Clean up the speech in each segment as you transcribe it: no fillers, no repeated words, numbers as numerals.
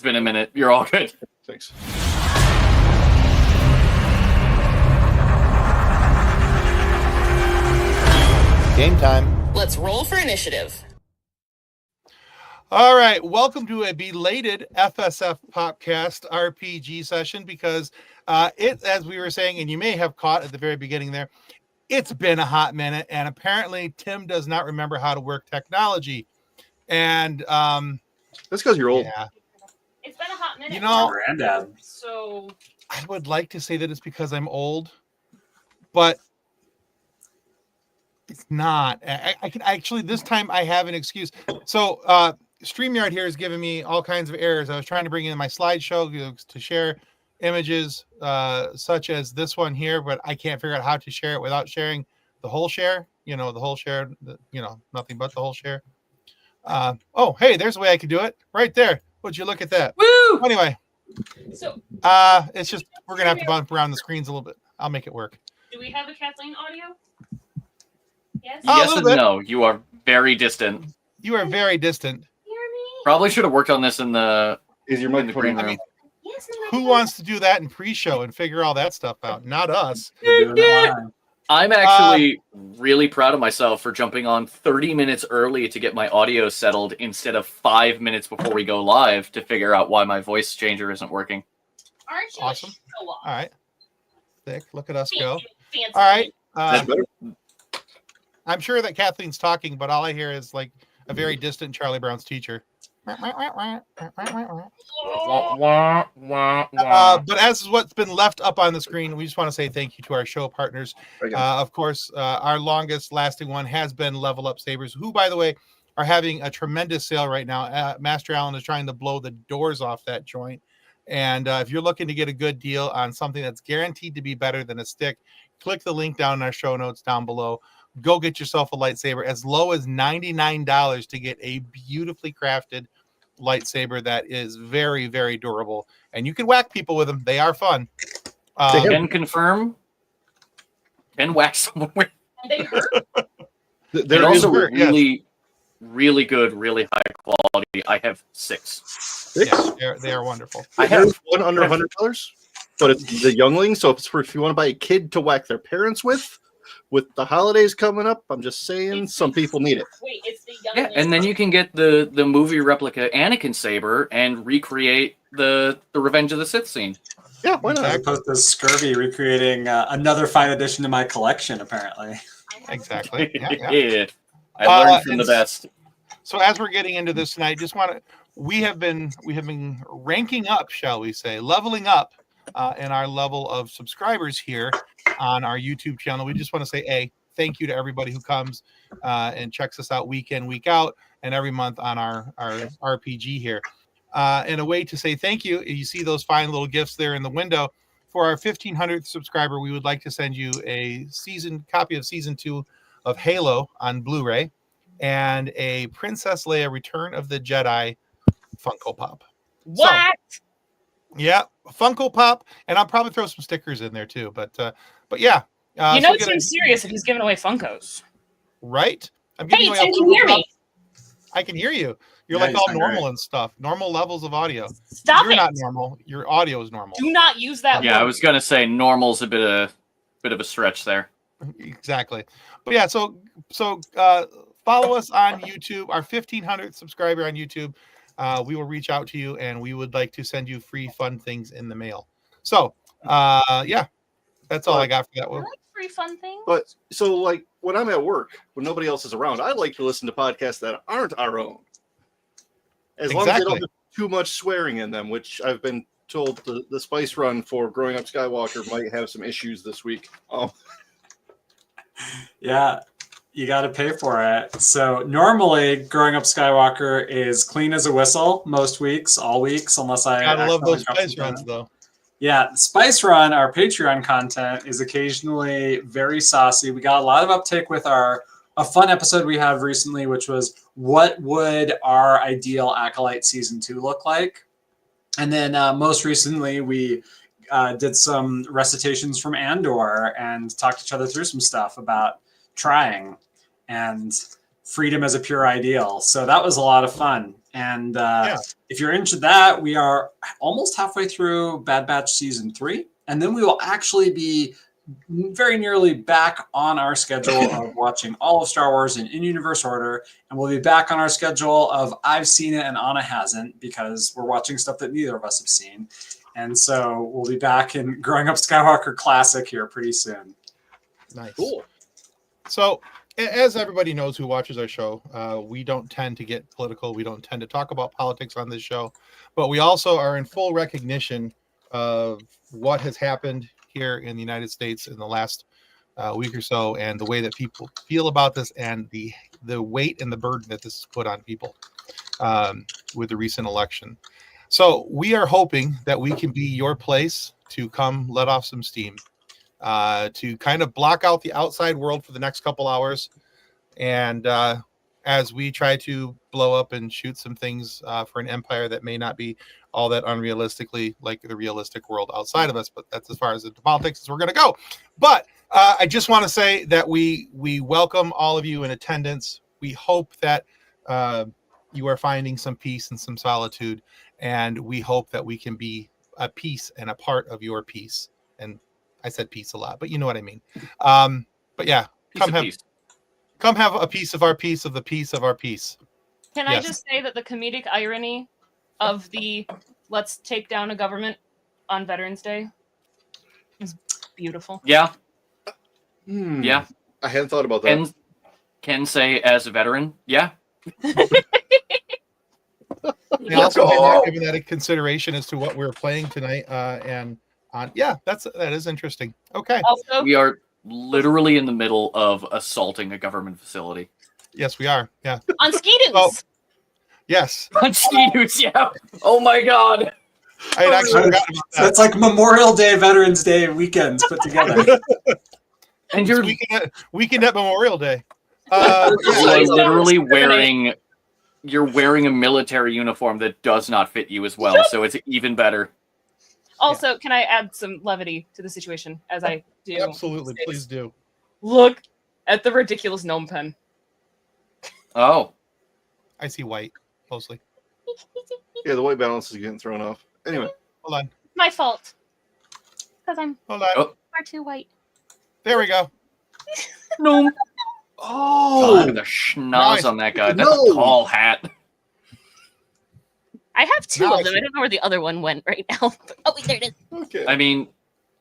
been a minute. You're all good. Thanks. Game time. Let's roll for initiative. All right, welcome to a belated FSF PopCast RPG session because as we were saying, and you may have caught at the very beginning there, it's been a hot minute, and apparently Tim does not remember how to work technology. And that's because you're old. Yeah. It's been a hot minute. You know, Granddad. So I would like to say that it's because I'm old, but it's not. I can actually, this time I have an excuse. So StreamYard here is giving me all kinds of errors. I was trying to bring in my slideshow to share images such as this one here, but I can't figure out how to share it without sharing the whole share. You know, the whole share, nothing but the whole share. Oh, hey, there's a way I could do it right there. Would you look at that? woo! Anyway, So it's just, we're going to have to bump around the screens a little bit. I'll make it work. do we have a Kathleen audio? Yes. Oh, a Yes little and bit. no. You are very distant. You are very distant. Hear me? Probably should have worked on this in the Is your in the green microphone? room. Yes. Who wants to do that in pre-show and figure all that stuff out? Not us. We're doing it live. I'm actually really proud of myself for jumping on 30 minutes early to get my audio settled instead of 5 minutes before we go live to figure out why my voice changer isn't working. Aren't you Awesome. a show-off? All right. Thick. Look at us Thank go. you, fancy. All right. That's better. I'm sure that Kathleen's talking, but all I hear is like a very distant Charlie Brown's teacher. But as is what's been left up on the screen, we just want to say thank you to our show partners. Of course, our longest lasting one has been Level Up Sabers, who, by the way, are having a tremendous sale right now. Master Allen is trying to blow the doors off that joint. And if you're looking to get a good deal on something that's guaranteed to be better than a stick, click the link down in our show notes down below. Go get yourself a lightsaber as low as $99 to get a beautifully crafted lightsaber that is very, very durable. And you can whack people with them. They are fun. Can confirm. Can whack someone with. They hurt. They're also really good, really high quality. I have 6. Yeah, they are wonderful. I have one under $100, but it's the youngling. So if you want to buy a kid to whack their parents with the holidays coming up, I'm just saying some people need it. Wait, it's the young. Yeah, and then you can get the movie replica Anakin saber and recreate the Revenge of the Sith scene. Yeah, why not? As opposed to Scurvy recreating another fine addition to my collection, apparently. Exactly. Yeah. I learned from the best. So as we're getting into this tonight, we have been ranking up, shall we say, leveling up in our level of subscribers here on our YouTube channel. We just want to say thank you to everybody who comes and checks us out week in, week out, and every month on our RPG here. And a way to say thank you, you see those fine little gifts there in the window. For our 1,500th subscriber, we would like to send you a copy of Season 2 of Halo on Blu-ray and a Princess Leia Return of the Jedi Funko Pop. What? So, yeah, Funko Pop, and I'll probably throw some stickers in there too. But yeah, It seems serious if he's giving away Funkos. Right? I'm Hey, giving away Tim, a can you hear Funko Pop. me? I can hear you. You're Yeah, like you all sound normal great. and stuff. Normal levels of audio. Stop You're it. not normal. Your audio is normal. Do not use that Yeah, I word. was gonna say normal's a bit of a stretch there. Exactly. But yeah, so follow us on YouTube. Our 1,500th subscriber on YouTube. We will reach out to you, and we would like to send you free fun things in the mail. So yeah, that's all I got for that I one. like free fun things. But so like when I'm at work, when nobody else is around, I like to listen to podcasts that aren't our own. As long as they don't have too much swearing in them, which I've been told the Spice Run for Growing Up Skywalker might have some issues this week. Oh, Yeah, you got to pay for it. So normally, Growing Up Skywalker is clean as a whistle most weeks, all weeks, unless I Gotta love those accidentally drop Spice something. Runs, though. Yeah, Spice Run, our Patreon content, is occasionally very saucy. We got a lot of uptake with a fun episode we have recently, which was what would our ideal Acolyte Season 2 look like? And then most recently, we did some recitations from Andor and talked each other through some stuff about trying and freedom as a pure ideal. So that was a lot of fun. And if you're into that, we are almost halfway through Bad Batch Season 3. And then we will actually be very nearly back on our schedule of watching all of Star Wars in universe order. And we'll be back on our schedule of I've seen it and Anna hasn't, because we're watching stuff that neither of us have seen. And so we'll be back in Growing Up Skywalker Classic here pretty soon. Nice. Cool. So, as everybody knows who watches our show, we don't tend to get political. We don't tend to talk about politics on this show, but we also are in full recognition of what has happened here in the United States in the last week or so, and the way that people feel about this, and the weight and the burden that this has put on people with the recent election. So we are hoping that we can be your place to come let off some steam, to kind of block out the outside world for the next couple hours. And as we try to blow up and shoot some things for an empire that may not be all that unrealistically like the realistic world outside of us, but that's as far as the politics as we're going to go. But I just want to say that we welcome all of you in attendance. We hope that you are finding some peace and some solitude, and we hope that we can be a piece and a part of your peace. And I said peace a lot, but you know what I mean. But yeah, come have a piece of our piece of the piece of our piece. Can Yes. I just say that the comedic irony of the let's take down a government on Veterans Day is beautiful. Yeah, Hmm. yeah. I hadn't thought about that. Can say as a veteran, yeah. I also had not given that a consideration as to what we're playing tonight. And on, yeah, that is interesting. Okay. Also, We are literally in the middle of assaulting a government facility. Yes, we are. Yeah. on Ski-Doos. Oh. Yes. On Ski-Doos, yeah. Oh my god. I had actually forgotten about So that. it's like Memorial Day, Veterans Day weekends put together. And you're Weekend at Memorial Day. you are Yeah. literally wearing a military uniform that does not fit you as well, so it's even better. Also, can I add some levity to the situation as I do? Absolutely. Please do. Look at the ridiculous gnome pen. Oh. I see white mostly. Yeah, the white balance is getting thrown off. Anyway, Hold on. My fault. Because I'm Hold on. Oh. far too white. There we go. No. oh, God, the schnoz on that guy. That's No. a tall hat. I have two Now of them. I don't know where the other one went right now. Oh, wait, there it is. okay. I mean,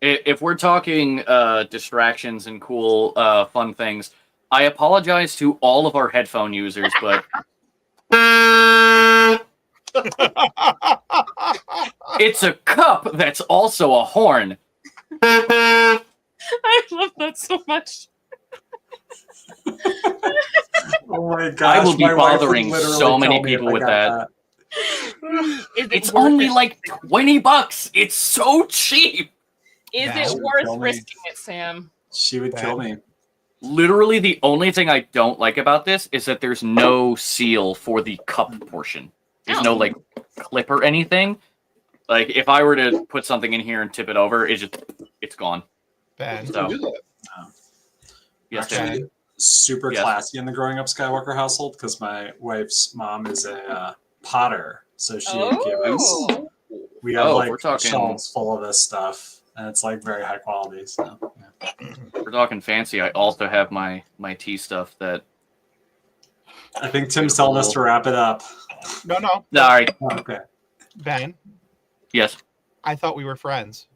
if we're talking distractions and cool, fun things, I apologize to all of our headphone users, but it's a cup that's also a horn. I love that so much. Oh my gosh. I will be my wife would bothering literally so many kill me if people I with got that. Is it It's worth only it? like $20. It's so cheap. Is Yeah, it she would worth kill me. risking it, Sam? She would kill me. Literally, the only thing I don't like about this is that there's no seal for the cup portion. There's no like clip or anything. Like if I were to put something in here and tip it over, it's gone. Ben. So Do that. yes, Okay. Actually, super Yes. classy in the Growing Up Skywalker household because my wife's mom is a potter, so she gave us. Oh. We have Oh, like we're talking- shelves full of this stuff, and it's like very high quality. So yeah. we're talking fancy. I also have my tea stuff that. I think Tim's telling us to wrap it up. No. All right. Oh, okay. Ben, Yes. I thought we were friends.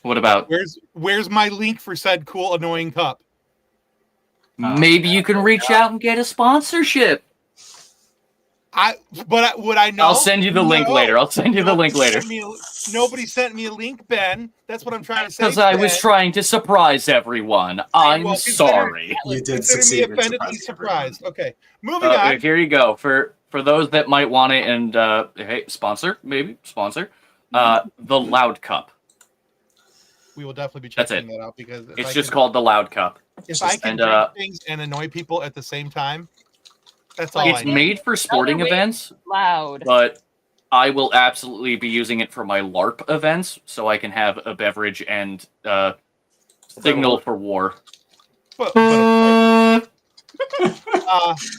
What about? Where's my link for said cool annoying cup? Maybe you can reach out and get a sponsorship. Would I know? I'll send you the link No. later. I'll send you the link later. Nobody sent me a link, Ben. That's what I'm trying to say. Because I was Ben. trying to surprise everyone. I'm Well, sorry. You did Consider succeed. me in offendedly surprising surprised. Okay, moving on. Here you go. For those that might want it, and hey, sponsor, maybe sponsor, the Loud Cup. We will definitely be That's checking that out because if It's I just can, called the Loud Cup. if I can and, drink things and annoy people at the same time, that's all It's I need. made for sporting way- events, Loud. but I will absolutely be using it for my LARP events, so I can have a beverage and signal for war. But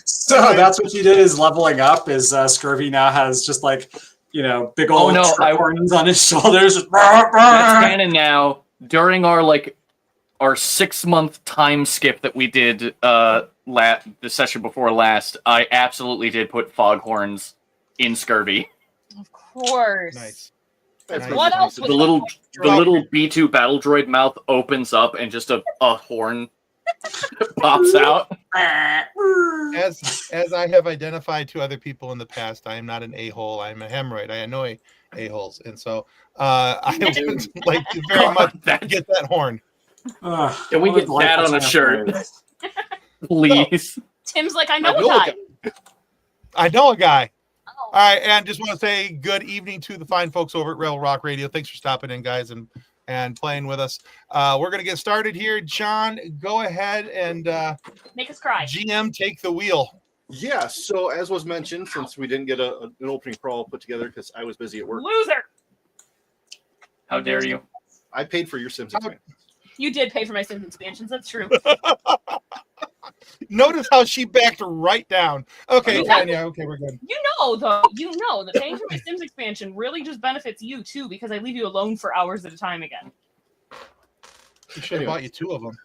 So that's what you did is leveling up. Is Scurvy now has just like big old horns on his shoulders. That's canon now. During our 6-month time skip that we did the session before last, I absolutely did put foghorns in Scurvy. Of course. Nice. What else? The little B2 battle droid mouth opens up and just a horn pops out. As I have identified to other people in the past, I am not an a-hole. I'm a hemorrhoid. I annoy a-holes, and so I would like to very much get that horn. Can we get that on a shirt, please? Tim's like, I know a guy. I know a guy. Oh. All right, and just want to say good evening to the fine folks over at Rail Rock Radio. Thanks for stopping in, guys, and playing with us. We're going to get started here. John, go ahead and make us cry. GM, take the wheel. Yeah, so as was mentioned, since we didn't get an opening crawl put together because I was busy at work. Loser! How dare you? I paid for your Sims expansion. You did pay for my Sims expansions, that's true. Notice how she backed right down. Okay, Tanya, okay, we're good. You know, that paying for my Sims expansion really just benefits you, too, because I leave you alone for hours at a time again. We should have bought you 2 of them.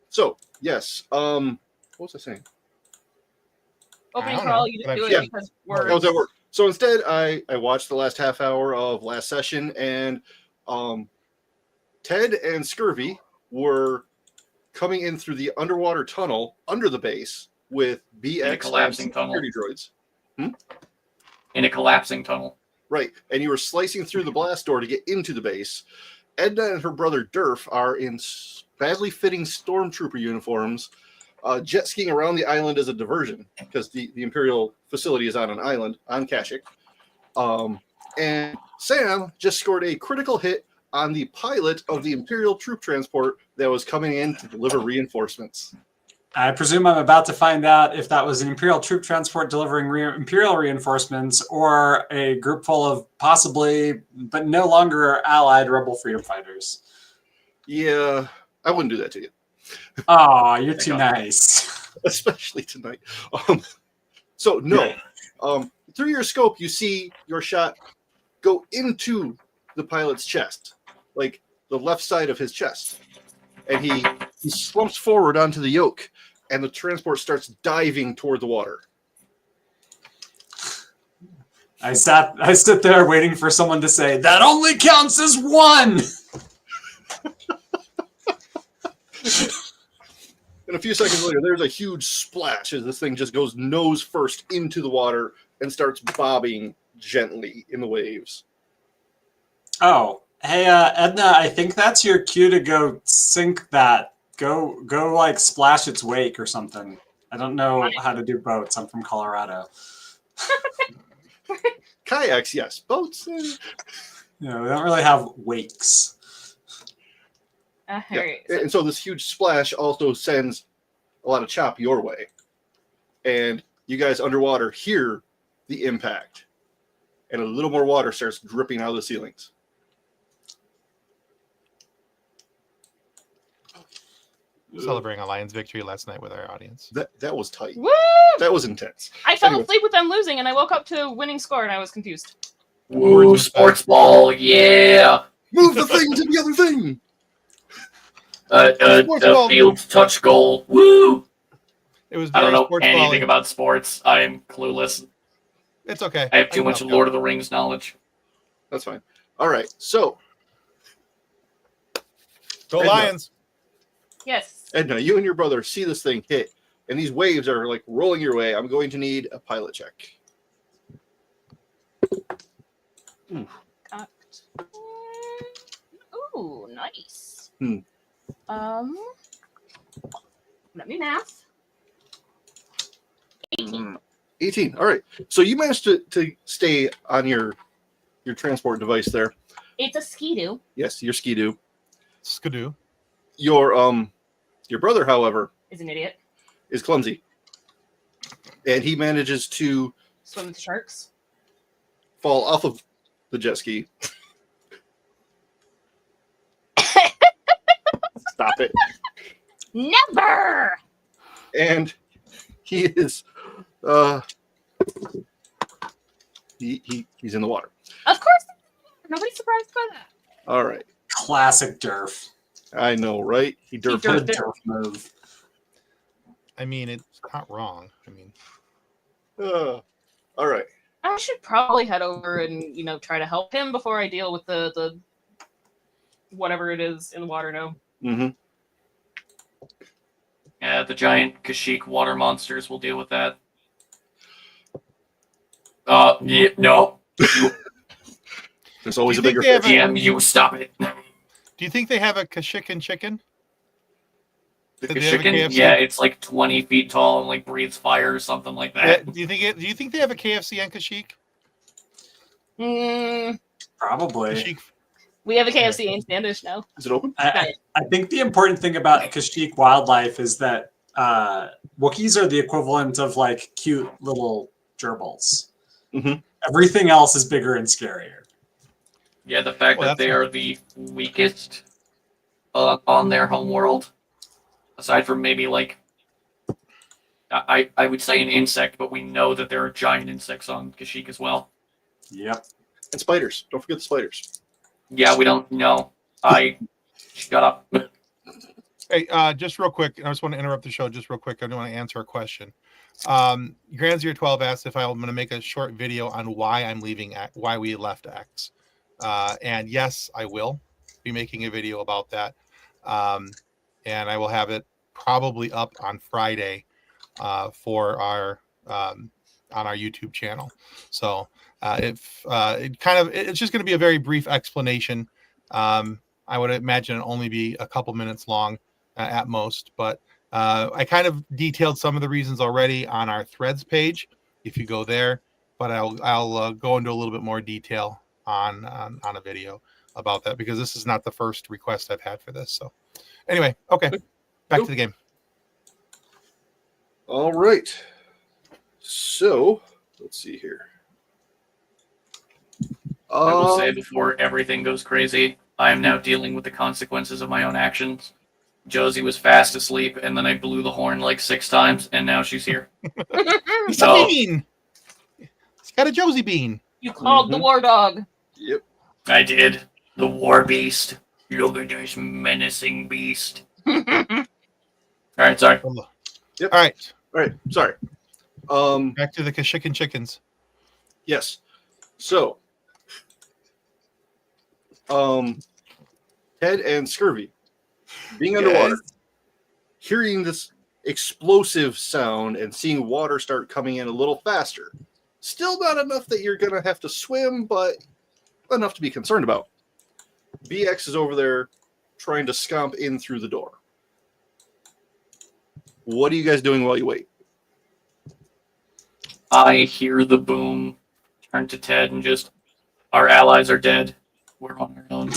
So, yes. What was I saying? Opening crawl, you didn't do it because we're... I was at work. So instead, I watched the last half hour of last session, and Ted and Scurvy were coming in through the underwater tunnel under the base with BX collapsing tunnel. security droids. In a collapsing tunnel. Right, and you were slicing through the blast door to get into the base. Edna and her brother Durf are in badly fitting stormtrooper uniforms, jet skiing around the island as a diversion because the Imperial facility is on an island on Kashyyyk. And Sam just scored a critical hit on the pilot of the Imperial troop transport that was coming in to deliver reinforcements. I presume I'm about to find out if that was an Imperial troop transport delivering Imperial reinforcements or a group full of possibly, but no longer allied rebel freedom fighters. Yeah, I wouldn't do that to you. Oh, you're too nice. Especially tonight. So, no. Through your scope, you see your shot go into the pilot's chest, like the left side of his chest. And he slumps forward onto the yoke, and the transport starts diving toward the water. I stood there waiting for someone to say, that only counts as 1! And a few seconds later, there's a huge splash as this thing just goes nose first into the water and starts bobbing gently in the waves. Oh, hey, Edna, I think that's your cue to go sink that. Go like splash its wake or something. I don't know how to do boats. I'm from Colorado. Kayaks, yes. Boats. We don't really have wakes. And so this huge splash also sends a lot of chop your way. And you guys underwater hear the impact. And a little more water starts dripping out of the ceilings. Celebrating a Lions victory last night with our audience. That was tight. Woo! That was intense. I fell asleep with them losing, and I woke up to winning score, and I was confused. Woo, sports ball, yeah! Move the thing to the other thing! A field touch goal, woo! It was. I don't know anything about sports. I am clueless. It's okay. I have too much Lord of the Rings knowledge. That's fine. All right, so. Go Lions! Yes. Edna, you and your brother see this thing hit, and these waves are like rolling your way. I'm going to need a pilot check. Ooh, nice. Hmm. Let me math. 18. 18. All right. So you managed to stay on your transport device there. It's a skidoo. Yes, your skidoo. Skidoo. Your brother, however, Is an idiot. is clumsy. And he manages to Swim with sharks. fall off of the jet ski. Stop it. Never. And he is he's in the water. Of course. Nobody's surprised by that. All right. Classic Durf. I know, right? He derped What a it. Durf move. I mean, it's not wrong. I mean, All right. I should probably head over and try to help him before I deal with the whatever it is in the water now. Mm-hmm. Yeah, the giant Kashyyyk water monsters will deal with that. Yeah, no. There's always a Do you bigger think they fish. have DM, you stop it. do you think they have a Kashyyyk chicken? The Did they have a Kashyyyk, KFC? yeah, it's like 20 feet tall and like breathes fire or something like that. Do you think they have a KFC on Kashyyyk? Probably. Kashyyyk? We have a KFC in Standish now. Is it open? I think the important thing about Kashyyyk wildlife is that Wookiees are the equivalent of like cute little gerbils. Mhm. Everything else is bigger and scarier. Yeah, the fact Well, that they that's- are the weakest on their homeworld, aside from maybe like, I would say an insect, but we know that there are giant insects on Kashyyyk as well. Yep. And spiders. Don't forget the spiders. Yeah, we don't know. Shut up. Hey, just real quick, I just want to interrupt the show just real quick. I want to answer a question. Grand012 asked if I'm going to make a short video on why we left X. And yes, I will be making a video about that. And I will have it probably up on Friday for our on our YouTube channel. So it's just going to be a very brief explanation. I would imagine it'll only be a couple minutes long at most, but I kind of detailed some of the reasons already on our threads page if you go there, but I'll go into a little bit more detail on a video about that because this is not the first request I've had for this. So anyway, okay, back to the game. All right. So let's see here. I will say before everything goes crazy, I am now dealing with the consequences of my own actions. Josie was fast asleep, and then I blew the horn like 6 times, and now she's here. He's So- a bean. He's got a Josie bean. You called the war dog. Yep. I did. The war beast. Look at this menacing beast. All right, sorry. Yep. All right, All right. Sorry. back to the Kashyyyk chickens. Yes. So, Ted and Scurvy being underwater, hearing this explosive sound and seeing water start coming in a little faster. Still not enough that you're going to have to swim, but enough to be concerned about. BX is over there trying to scomp in through the door. What are you guys doing while you wait? I hear the boom, turn to Ted, and just, our allies are dead. We're on our own.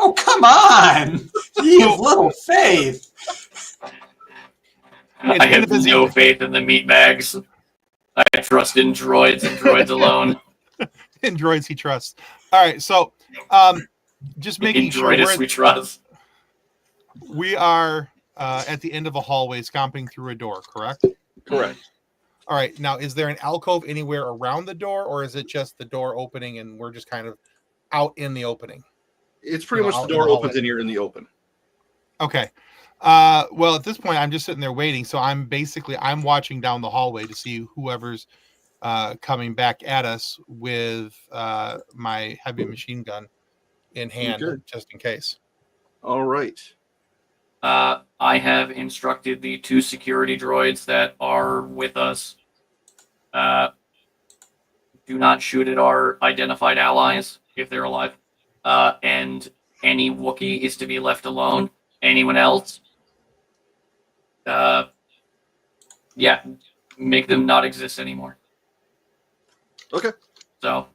Oh, come on! You have little faith. I have no faith in the meat bags. I trust in droids and droids alone. In droids he trusts. All right, so just making In sure droids we trust. we are at the end of a hallway scomping through a door, correct? Correct. All right, now is there an alcove anywhere around the door, or is it just the door opening and we're just kind of out in the opening? It's pretty much out the in the door opens hallway. and you're in the open. Okay. Well, at this point, I'm just sitting there waiting. So I'm watching down the hallway to see whoever's coming back at us with my heavy machine gun in hand, Good. just in case. All right. I have instructed the 2 security droids that are with us. Do not shoot at our identified allies if they're alive. And any Wookiee is to be left alone. Anyone else? Make them not exist anymore. Okay. So,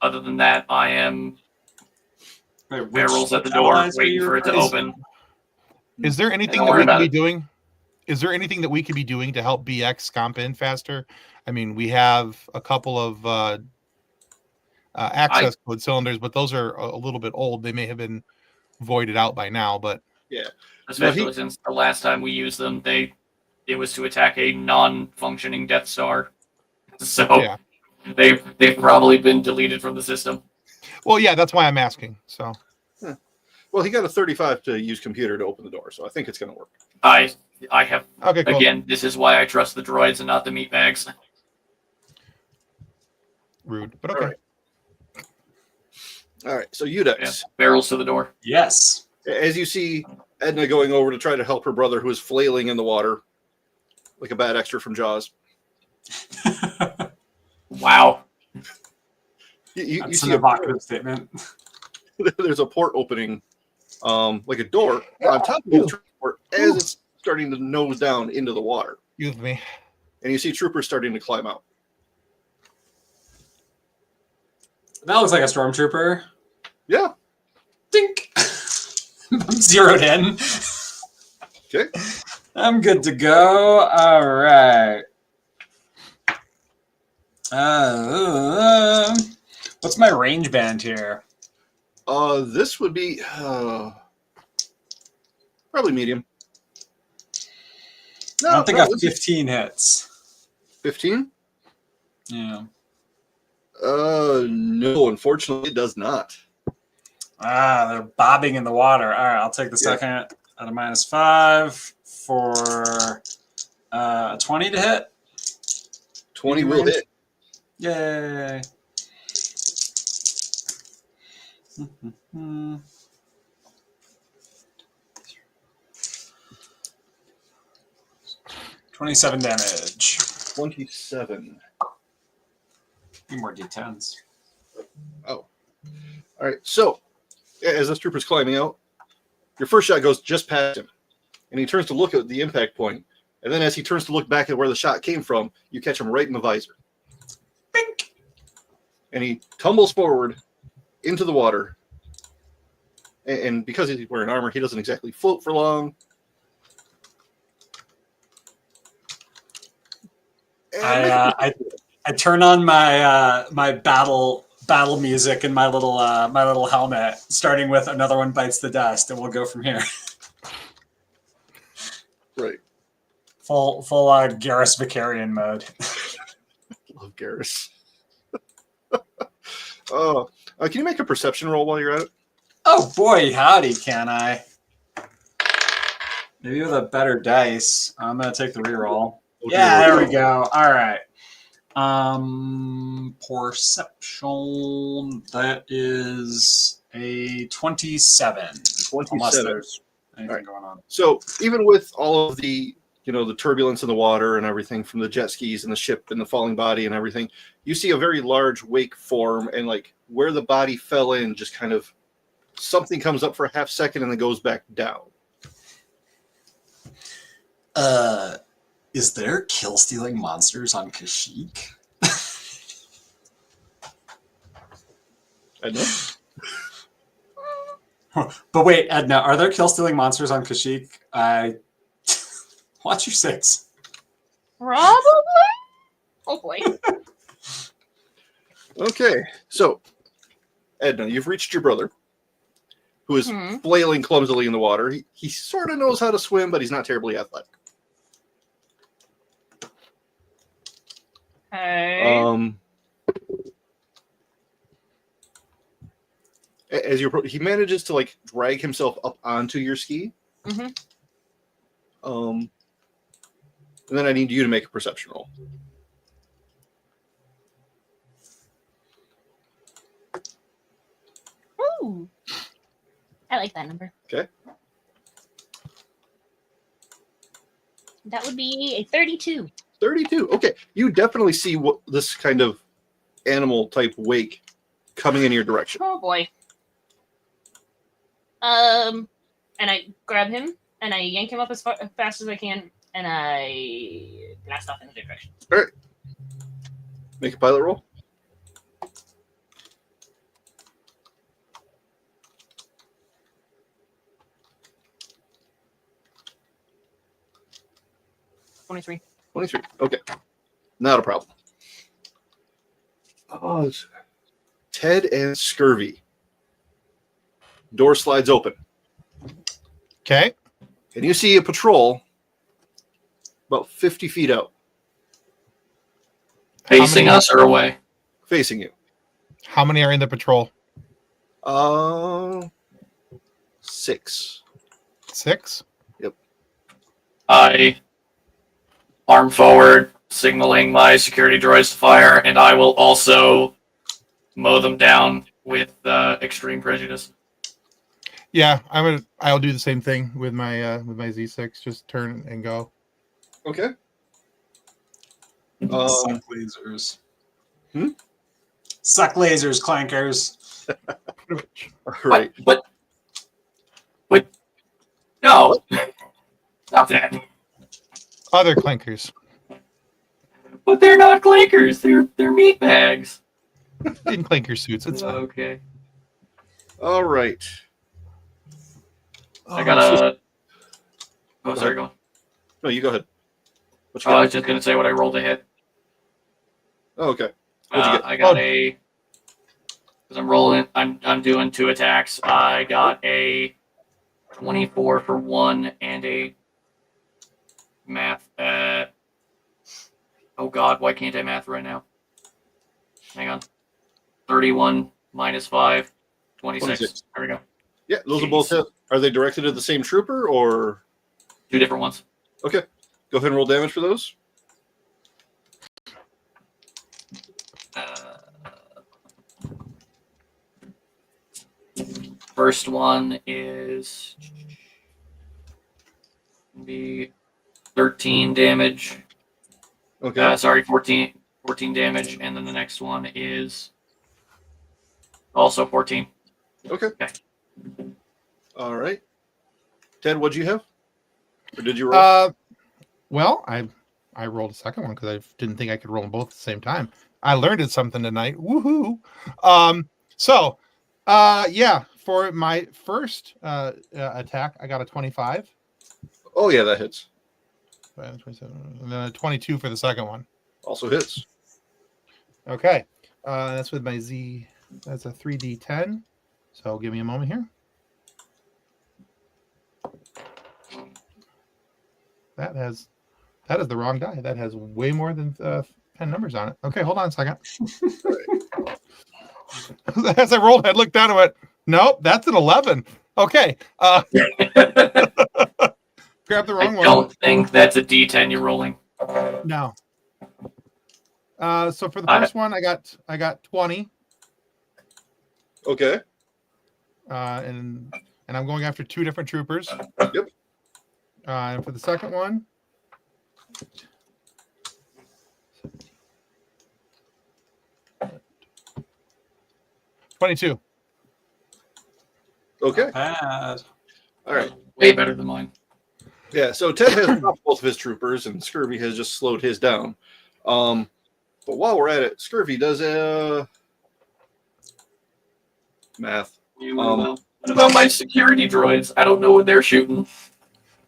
other than that, I am Wait, which barrels at the door, allies are waiting you for it to replacing? open. Is there anything Don't that worry we could about be it. doing? Is there anything that we could be doing to help BX scomp in faster? I mean, we have a couple of access code cylinders, but those are a little bit old. They may have been voided out by now, but Yeah. Especially since the last time we used them, it was to attack a non-functioning Death Star. So yeah. they've probably been deleted from the system. Well, yeah, that's why I'm asking. So, Well, he got a 35 to use computer to open the door, so I think it's going to work. I have okay, cool. again. This is why I trust the droids and not the meatbags. Rude, but okay. All right. So Udex, Yeah, barrels to the door. Yes. as you see Edna going over to try to help her brother, who is flailing in the water like a bad extra from Jaws. Wow. You That's see an evocative statement. there's a port opening, like a door on top of the transport as it's starting to nose down into the water. Excuse me. And you see troopers starting to climb out. That looks like a stormtrooper. Yeah. Dink. I'm zeroed in. Okay. I'm good to go. All right. What's my range band here? This would be probably medium. I don't think I have 15 hits. 15? Yeah. No, unfortunately, it does not. They're bobbing in the water. All right, I'll take the second out of -5 for 20 to hit. 20 will hit. Yay. 27 damage. 27. Need more d10s. Oh. All right. So, as this trooper's climbing out, your first shot goes just past him. And he turns to look at the impact point. And then as he turns to look back at where the shot came from, you catch him right in the visor. Bink. And he tumbles forward into the water. And because he's wearing armor, he doesn't exactly float for long. I turn on my my battle music and my little helmet, starting with Another One Bites the Dust, and we'll go from here. Right. Full Garrus Vicarian mode. Love Garrus. Can you make a perception roll while you're at it? Oh boy, howdy, can I? Maybe with a better dice. I'm gonna take the reroll. Yeah, there we go. All right. Perception. That is a 27. 27. Unless there's anything going on. So even with all of the, the turbulence in the water and everything from the jet skis and the ship and the falling body and everything, you see a very large wake form, and like where the body fell in, just kind of something comes up for a half second and then goes back down. Is there kill-stealing monsters on Kashyyyk? I know. But wait, Edna, are there kill-stealing monsters on Kashyyyk? Watch your six. Probably. Oh boy. Okay, so Edna, you've reached your brother, who is flailing clumsily in the water. He sort of knows how to swim, but he's not terribly athletic. Okay. As you approach, he manages to like drag himself up onto your ski. Mhm. And then I need you to make a perception roll. Ooh. I like that number. Okay. That would be a 32. 32. Okay. You definitely see what this kind of animal type wake coming in your direction. Oh boy. And I grab him and I yank him up as fast as I can, and I blast off in the direction. All right. Make a pilot roll. $23. 23. Okay. Not a problem. Oh, it's Ted and Scurvy. Door slides open. Okay. And you see a patrol about 50 feet out, Facing us or away? facing you. How many are in the patrol? 6. 6? I arm forward, signaling my security droids to fire, and I will also mow them down with extreme prejudice. Yeah, I'll do the same thing with my Z6. Just turn and go. Okay. Suck lasers. Hmm? Suck lasers, clankers. All right. But no. Stop that. Other clankers But they're not clankers. They're meat bags. in clanker suits. It's fine. Okay. All right. I got a. Oh, sorry, go on. No, you go ahead. What you I got? was just gonna say what I rolled to hit. Oh, okay. What'd you get? I got a. Because I'm rolling. I'm doing 2 attacks. I got a 24 for 1 and a math. Oh God, why can't I math right now? Hang on. 31 minus 5, 26. 26. There we go. Yeah, those are both hit. Are they directed at the same trooper or? 2 different ones. Okay. Go ahead and roll damage for those. First one is be 13 damage. Okay. Sorry, 14 damage, and then the next one is also 14. Okay. All right. Ted, what'd you have? Or did you roll? Well, I rolled a second one because I didn't think I could roll them both at the same time. I learned something tonight. Woohoo! Yeah, for my first attack, I got a 25. Oh, yeah, that hits. 27, and then a 22 for the second one. Also hits. Okay. That's with my Z. That's a 3d10. So give me a moment here. That is the wrong die. That has way more than 10 numbers on it. Okay, hold on a second. As I rolled, I looked down and went, nope, that's an 11. Okay. Grab the wrong I one. don't think that's a D10 you're rolling. No. So for the first one, I got 20. Okay. And I'm going after 2 different troopers. Yep. And for the second one, $22. Okay. Bad. All right. Way better than mine. Yeah, so Ted has dropped both of his troopers, and Scurvy has just slowed his down. But while we're at it, Scurvy does math. What about my security droids? I don't know what they're shooting.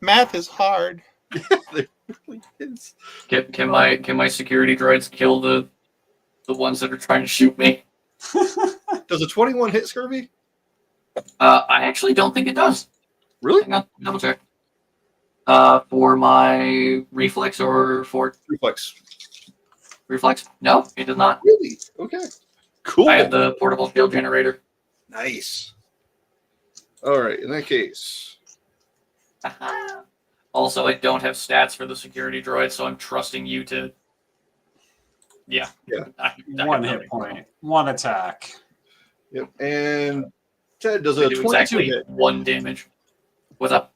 Math is hard. It really is. Can my security droids kill the ones that are trying to shoot me? Does a 21 hit Scurvy? I actually don't think it does. Really? Hang on, double check. For my reflex or for Reflex. reflex? No, it does not. Really? Okay. Cool. I have the portable shield generator. Nice. All right. In that case, Also, I don't have stats for the security droid, so I'm trusting you to. Yeah. Yeah. I 1 hit point. 1 attack. yep. And Ted does I a do 22 exactly hit. 1 damage. What's up?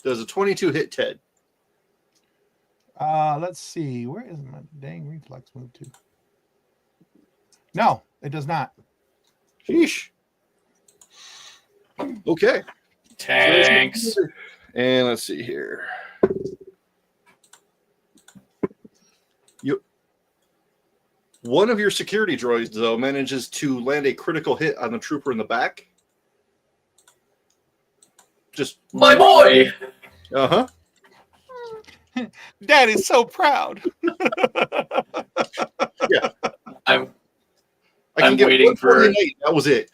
Does a 22 hit Ted? Let's see. Where is my dang reflex move to? No, it does not. Sheesh. Okay. Tanks. And let's see here. One of your security droids, though, manages to land a critical hit on the trooper in the back. Just My boy. uh-huh. Dad is so proud. Yeah. I'm I can I'm get waiting one for- 48. That was it.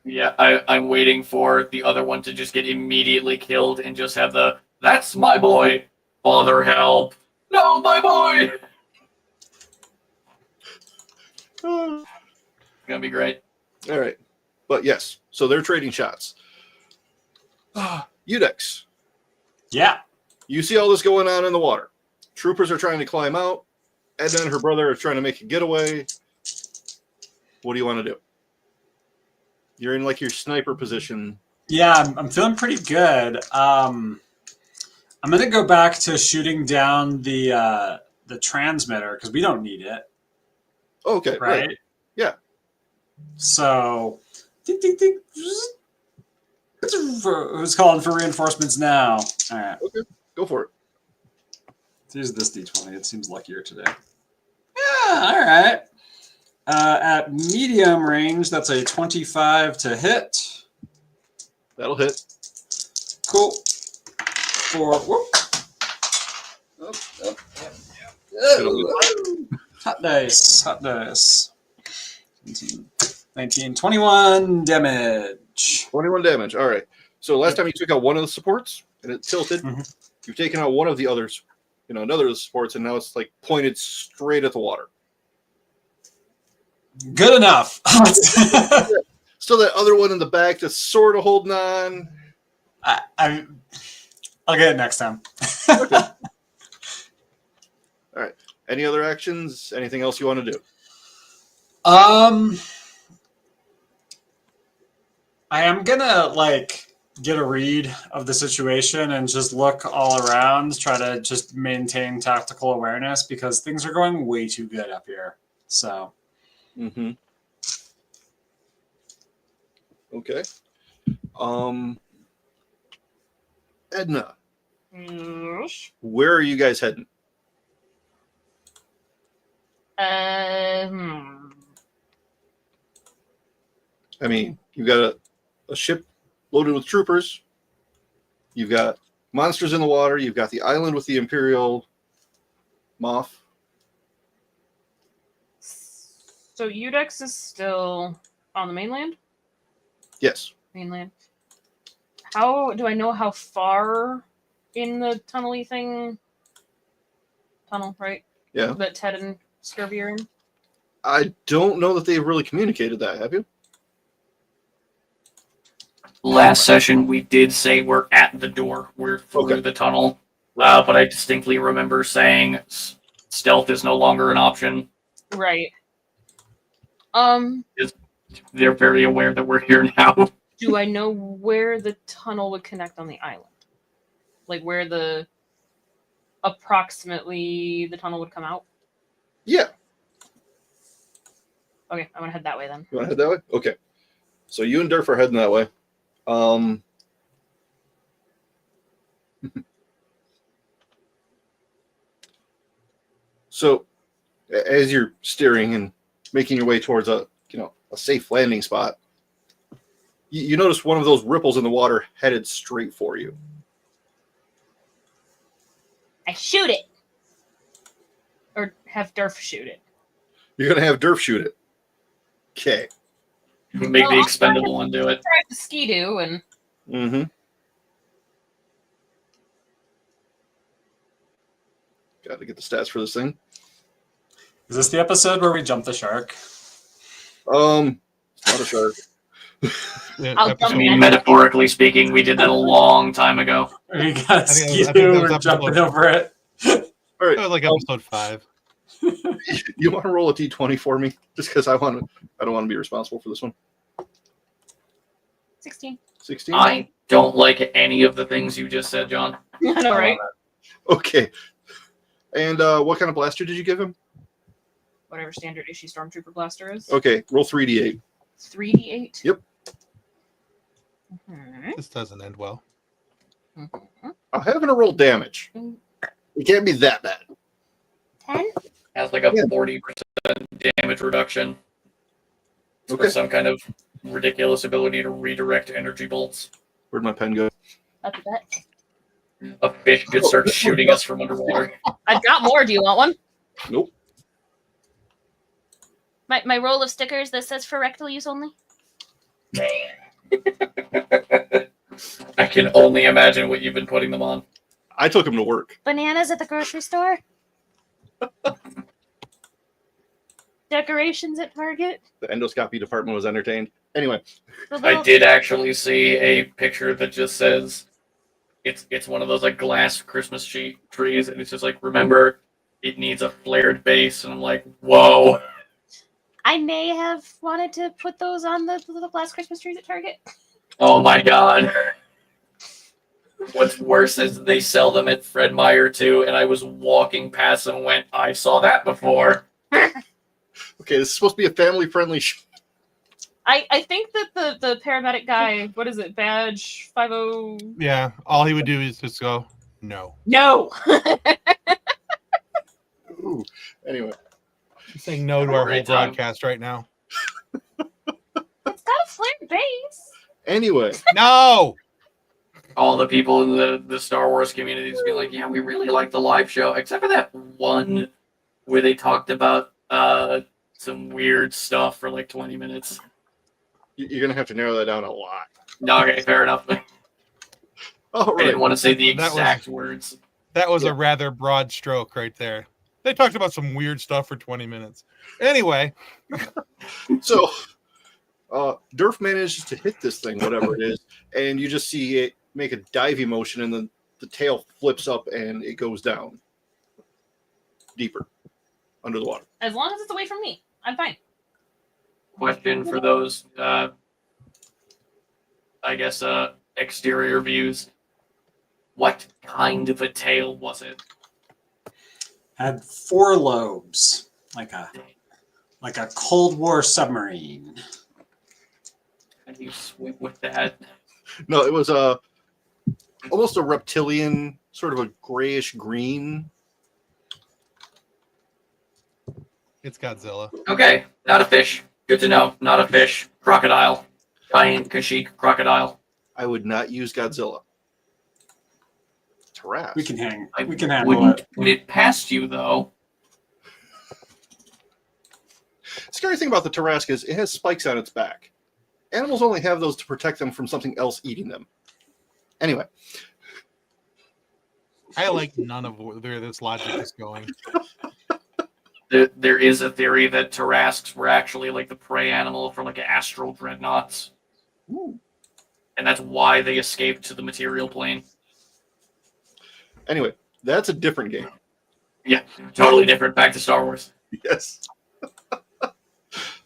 Yeah, I'm waiting for the other one to just get immediately killed and just have the, that's my boy. Father, help. No, my boy. Gonna be great. All right. But yes, so they're trading shots. Udex, Yeah. you see all this going on in the water. Troopers are trying to climb out. Edna and her brother are trying to make a getaway. What do you want to do? You're in like your sniper position. Yeah, I'm feeling pretty good. I'm gonna go back to shooting down the transmitter because we don't need it, Okay, right? right. Yeah. So, ding, ding, ding. Who's calling for reinforcements now? All right, Okay, go for it. let's use this D20. It seems luckier today. Yeah, all right. At medium range, that's a 25 to hit. That'll hit. Cool. For whoop. Hot dice. Hot dice. 17, 19, 21 damage. 21 damage. All right. So last time you took out one of the supports and it tilted. Mhm. You've taken out one of the others, another of the supports, and now it's like pointed straight at the water. Good enough. Still that other one in the back that's sort of holding on. I'll get it next time. All right. Any other actions? Anything else you want to do? I am gonna get a read of the situation and just look all around, try to just maintain tactical awareness because things are going way too good up here. So. Mm-hmm. Okay. Edna, Yes. where are you guys heading? I mean, you've got a ship loaded with troopers. You've got monsters in the water. You've got the island with the Imperial moth. So Udex is still on the mainland? Yes. Mainland. How do I know how far in the tunnel-y thing? Tunnel, right? Yeah. That Ted and Scurvy are in? I don't know that they've really communicated that, have you? Last session, we did say we're at the door. We're through the tunnel. But I distinctly remember saying stealth is no longer an option. Right. They're very aware that we're here now. Do I know where the tunnel would connect on the island? Like where approximately the tunnel would come out? Yeah. Okay, I'm gonna head that way then. You want to head that way? Okay. So you and Durf are heading that way. So as you're steering and making your way towards a safe landing spot, you notice one of those ripples in the water headed straight for you. I shoot it. Or have Durf shoot it. You're going to have Durf shoot it. Okay. Make the expendable one do it. Try the Ski-Doo and... Mm-hmm. Got to get the stats for this thing. Is this the episode where we jump the shark? It's not a shark. I mean, metaphorically speaking, we did that a long time ago. We got a ski I think that was we're jumping episode- over it. All right. That was like episode 5. You want to roll a d20 for me? Just because I don't want to be responsible for this one. 16. 16? I don't like any of the things you just said, John. I know, right? Okay. And what kind of blaster did you give him? Whatever standard issue Stormtrooper blaster is. Okay, roll 3d8. 3d8? Yep. Mhm. This doesn't end well. Mhm. I'm having to roll damage. It can't be that bad. 10? Has like a 40% damage reduction. Okay. For some kind of ridiculous ability to redirect energy bolts. Where'd my pen go? That's a bet. A fish just starts shooting us from underwater. I've got more. Do you want one? Nope. My roll of stickers that says for rectal use only? I can only imagine what you've been putting them on. I took him to work. Bananas at the grocery store. Decorations at Target. The endoscopy department was entertained. Anyway, I did actually see a picture that just says it's one of those like glass Christmas trees, and it's just like, remember, it needs a flared base, and I'm like, whoa. I may have wanted to put those on the little glass Christmas trees at Target. Oh my god. What's worse is they sell them at Fred Meyer too, and I was walking past and went, I saw that before. Okay, this is supposed to be a family-friendly show. I think that the paramedic guy, what is it, badge 50? Yeah, all he would do is just go, no. No. Ooh. Anyway, He's saying no to our whole Great time. broadcast right now. It's got a flared base. anyway, No. All the people in the Star Wars community just be like, yeah, we really like the live show, except for that one where they talked about some weird stuff for like 20 minutes. you're gonna have to narrow that down a lot. Okay, fair enough. All I right. didn't want to say the That was- exact words. That was a rather broad stroke right there. They talked about some weird stuff for 20 minutes. Anyway, So, Durf manages to hit this thing, whatever it is, and you just see it make a diving motion, and then the tail flips up and it goes down deeper under the water. As long as it's away from me, I'm fine. Question for those, I guess, exterior views. What kind of a tail was it? Had 4 lobes, like a Cold War submarine. How do you swim with that? No, it was almost a reptilian, sort of a grayish green. it's Godzilla. Okay, not a fish. Good to know. Not a fish. Crocodile. Giant Kashyyyk crocodile. I would not use Godzilla. Taras. We can handle Wouldn't it. put it past you, though. Scary thing about the Tarrasque is it has spikes on its back. Animals only have those to protect them from something else eating them. Anyway, I like none of where this logic is going. There is a theory that Tarrasques were actually like the prey animal for like astral dreadnoughts. Ooh. And that's why they escaped to the material plane. Anyway, that's a different game. Yeah, totally different. Back to Star Wars. Yes.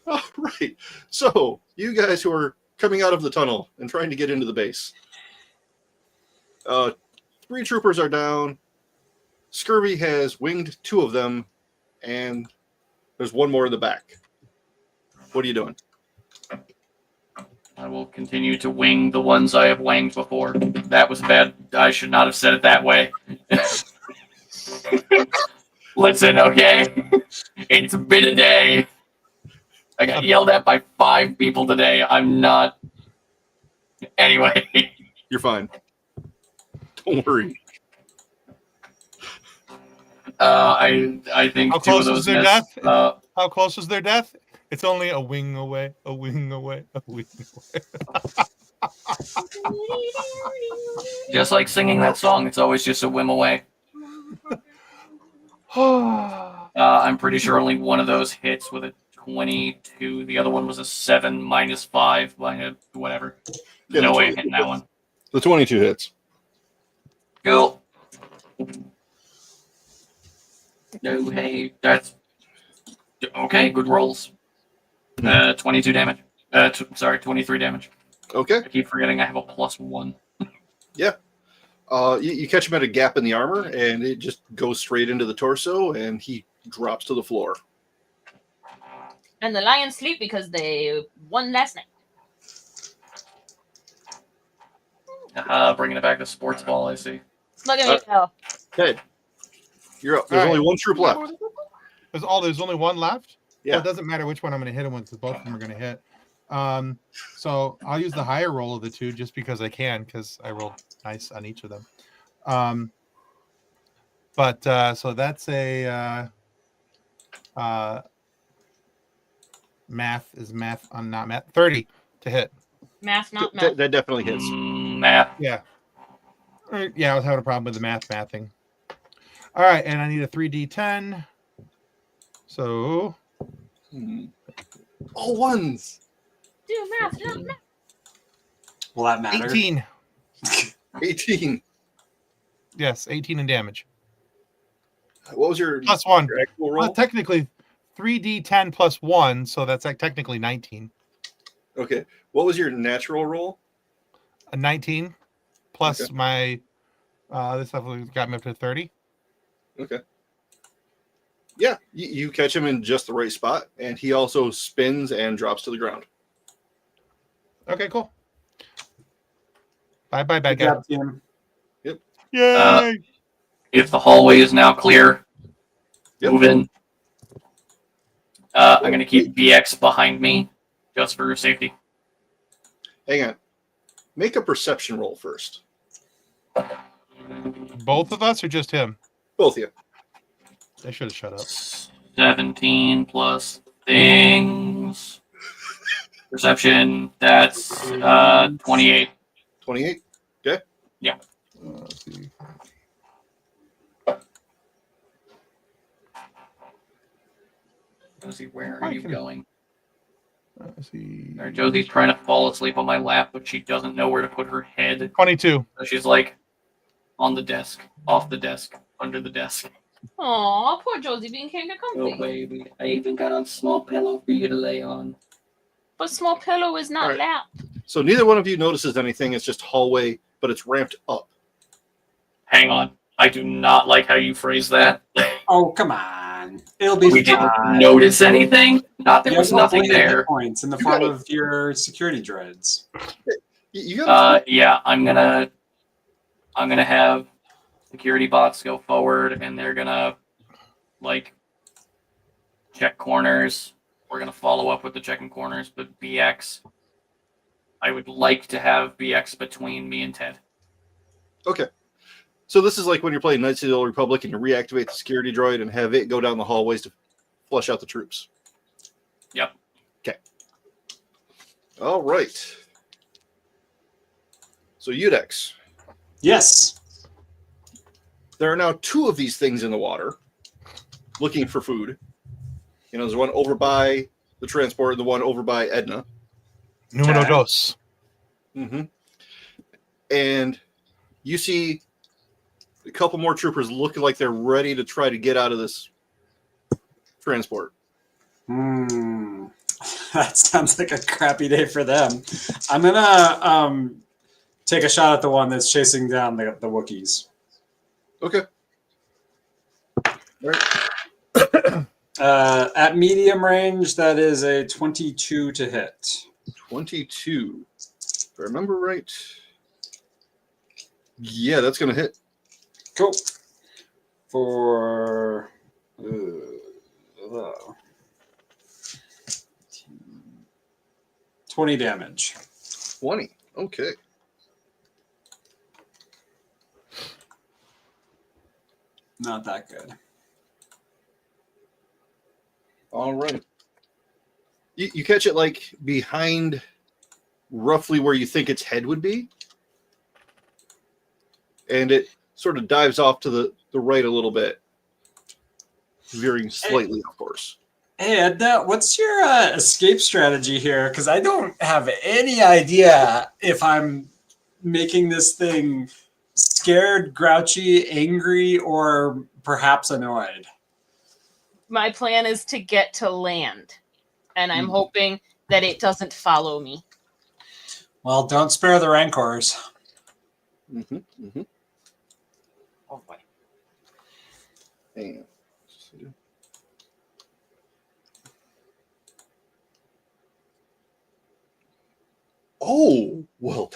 All right. So, you guys who are coming out of the tunnel and trying to get into the base. 3 troopers are down. Scurvy has winged 2 of them, and there's 1 more in the back. What are you doing? I will continue to wing the ones I have winged before. That was bad. I should not have said it that way. Listen, okay? It's been a day. I got yelled at by 5 people today. I'm not. Anyway. You're fine. Don't worry. I think How 2 of close those was their missed. death? How close was their death? It's only a wing away, a wing away, a wing away. Just like singing that song, it's always just a whim away. I'm pretty sure only one of those hits with a 22. The other one was a 7 minus 5. Whatever. Yeah, No the way 22 of hitting that one. The 22 hits. Cool. No, hey, that's okay. Good rolls. 22 damage. 23 damage. Okay. I keep forgetting I have a +1. You catch him at a gap in the armor, and it just goes straight into the torso, and he drops to the floor. And the lions sleep because they won last night. Bringing it back to sports ball, I see. Look at me go. Okay. You're up. There's All right. only 1 troop left. There's only 1 left? Yeah. Well, it doesn't matter which one I'm going to hit him with because both of them are going to hit. So I'll use the higher roll of the 2 just because I can, because I rolled nice on each of them. So that's a math on not math 30 to hit. Math, not math. That definitely hits. Math. Yeah. Yeah, I was having a problem with the mathing. All right, and I need a 3d10. So All ones. Do math, not math. Will that matter? 18. 18. Yes, 18 in damage. What was your Plus 1. your actual roll? Well, technically 3d10 plus 1, so that's like technically 19. Okay. What was your natural roll? A 19 plus Okay. my this stuff got me up to 30. Okay. Yeah, you catch him in just the right spot, and he also spins and drops to the ground. Okay, cool. Bye, bad Good guy. job, team. Yay! If the hallway is now clear, Yep. move in. I'm going to keep BX behind me just for safety. Hang on. Make a perception roll first. Both of us or just him? Both of you. They should have shut up. 17 plus things. Perception, that's 28. 28. Okay. Let's see. Josie, where are you going? Let's see. All right, Josie's trying to fall asleep on my lap, but she doesn't know where to put her head. 22. So she's like on the desk, off the desk, under the desk. Aw, poor Josie being kind of comfy. Oh, baby. I even got a small pillow for you to lay on. But small pillow is not All right. lap. So neither one of you notices anything. It's just hallway, but it's ramped up. Hang on. I do not like how you phrase that. Oh, come on. It'll be We fine. didn't notice anything? Not there You was have nothing unlimited hit there. points in the form of your security dreads. You got Yeah, I'm gonna have security bots go forward, and they're gonna like check corners. We're gonna follow up with the checking corners, but BX, I would like to have BX between me and Ted. Okay. So this is like when you're playing Knights of the Old Republic and you reactivate the security droid and have it go down the hallways to flush out the troops. Yep. Okay. All right. So Udex, Yes. there are now two of these things in the water looking for food. You know, there's one over by the transport and the one over by Edna. Numero Okay. dos. Mm-hmm. And you see a couple more troopers looking like they're ready to try to get out of this transport. That sounds like a crappy day for them. I'm gonna take a shot at the one that's chasing down the Wookiees. Okay. All right. At medium range, that is a 22 to hit. 22. If I remember right. Yeah, that's going to hit. Cool. For 20 damage. 20. Okay. Not that good. All right. You catch it like behind roughly where you think its head would be. And it sort of dives off to the right a little bit. Veering slightly, of course. Hey, Edna, what's your escape strategy here? Because I don't have any idea if I'm making this thing scared, grouchy, angry, or perhaps annoyed. My plan is to get to land, and I'm hoping that it doesn't follow me. Well, don't spare the rancors. Mm-hmm. Mm-hmm. Oh boy. Hang on. Oh, well.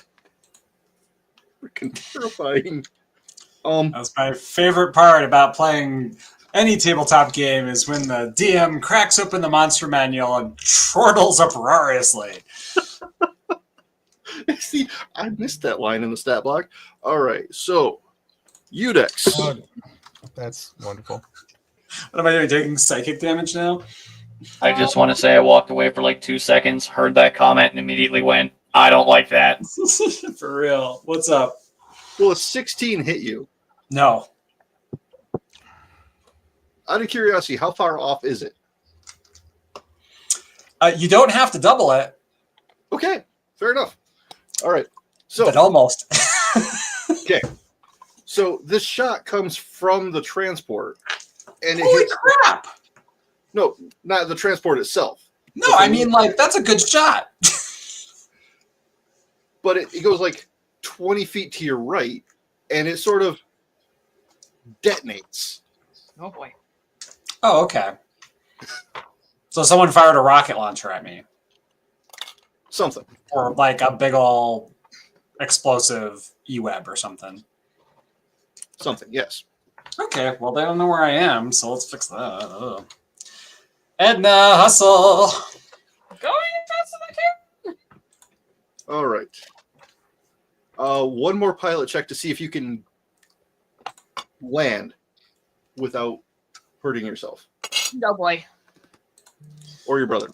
Freaking terrifying. That's my favorite part about playing any tabletop game is when the DM cracks open the monster manual and chortles uproariously. See, I missed that line in the stat block. All right, so Udex. Oh, that's wonderful. What am I doing? Taking psychic damage now? I just want to say I walked away for like 2 seconds, heard that comment, and immediately went, I don't like that. For real. What's up? Will a 16 hit you? No. Out of curiosity, how far off is it? You don't have to double it, Okay, fair enough. All right. So but almost. okay. So this shot comes from the transport, and it Holy hits. crap! No, not the transport itself. No, I mean, like, that's a good shot. But it goes like 20 feet to your right, and it sort of detonates. Oh boy. Oh, okay. So someone fired a rocket launcher at me. Something. Or like a big ol' explosive E-web or something. Something, yes. Okay, well, they don't know where I am, so let's fix that. Ugh. Edna, hustle! Going as fast as I can. All right. One more pilot check to see if you can land without hurting yourself Oh boy. or your brother.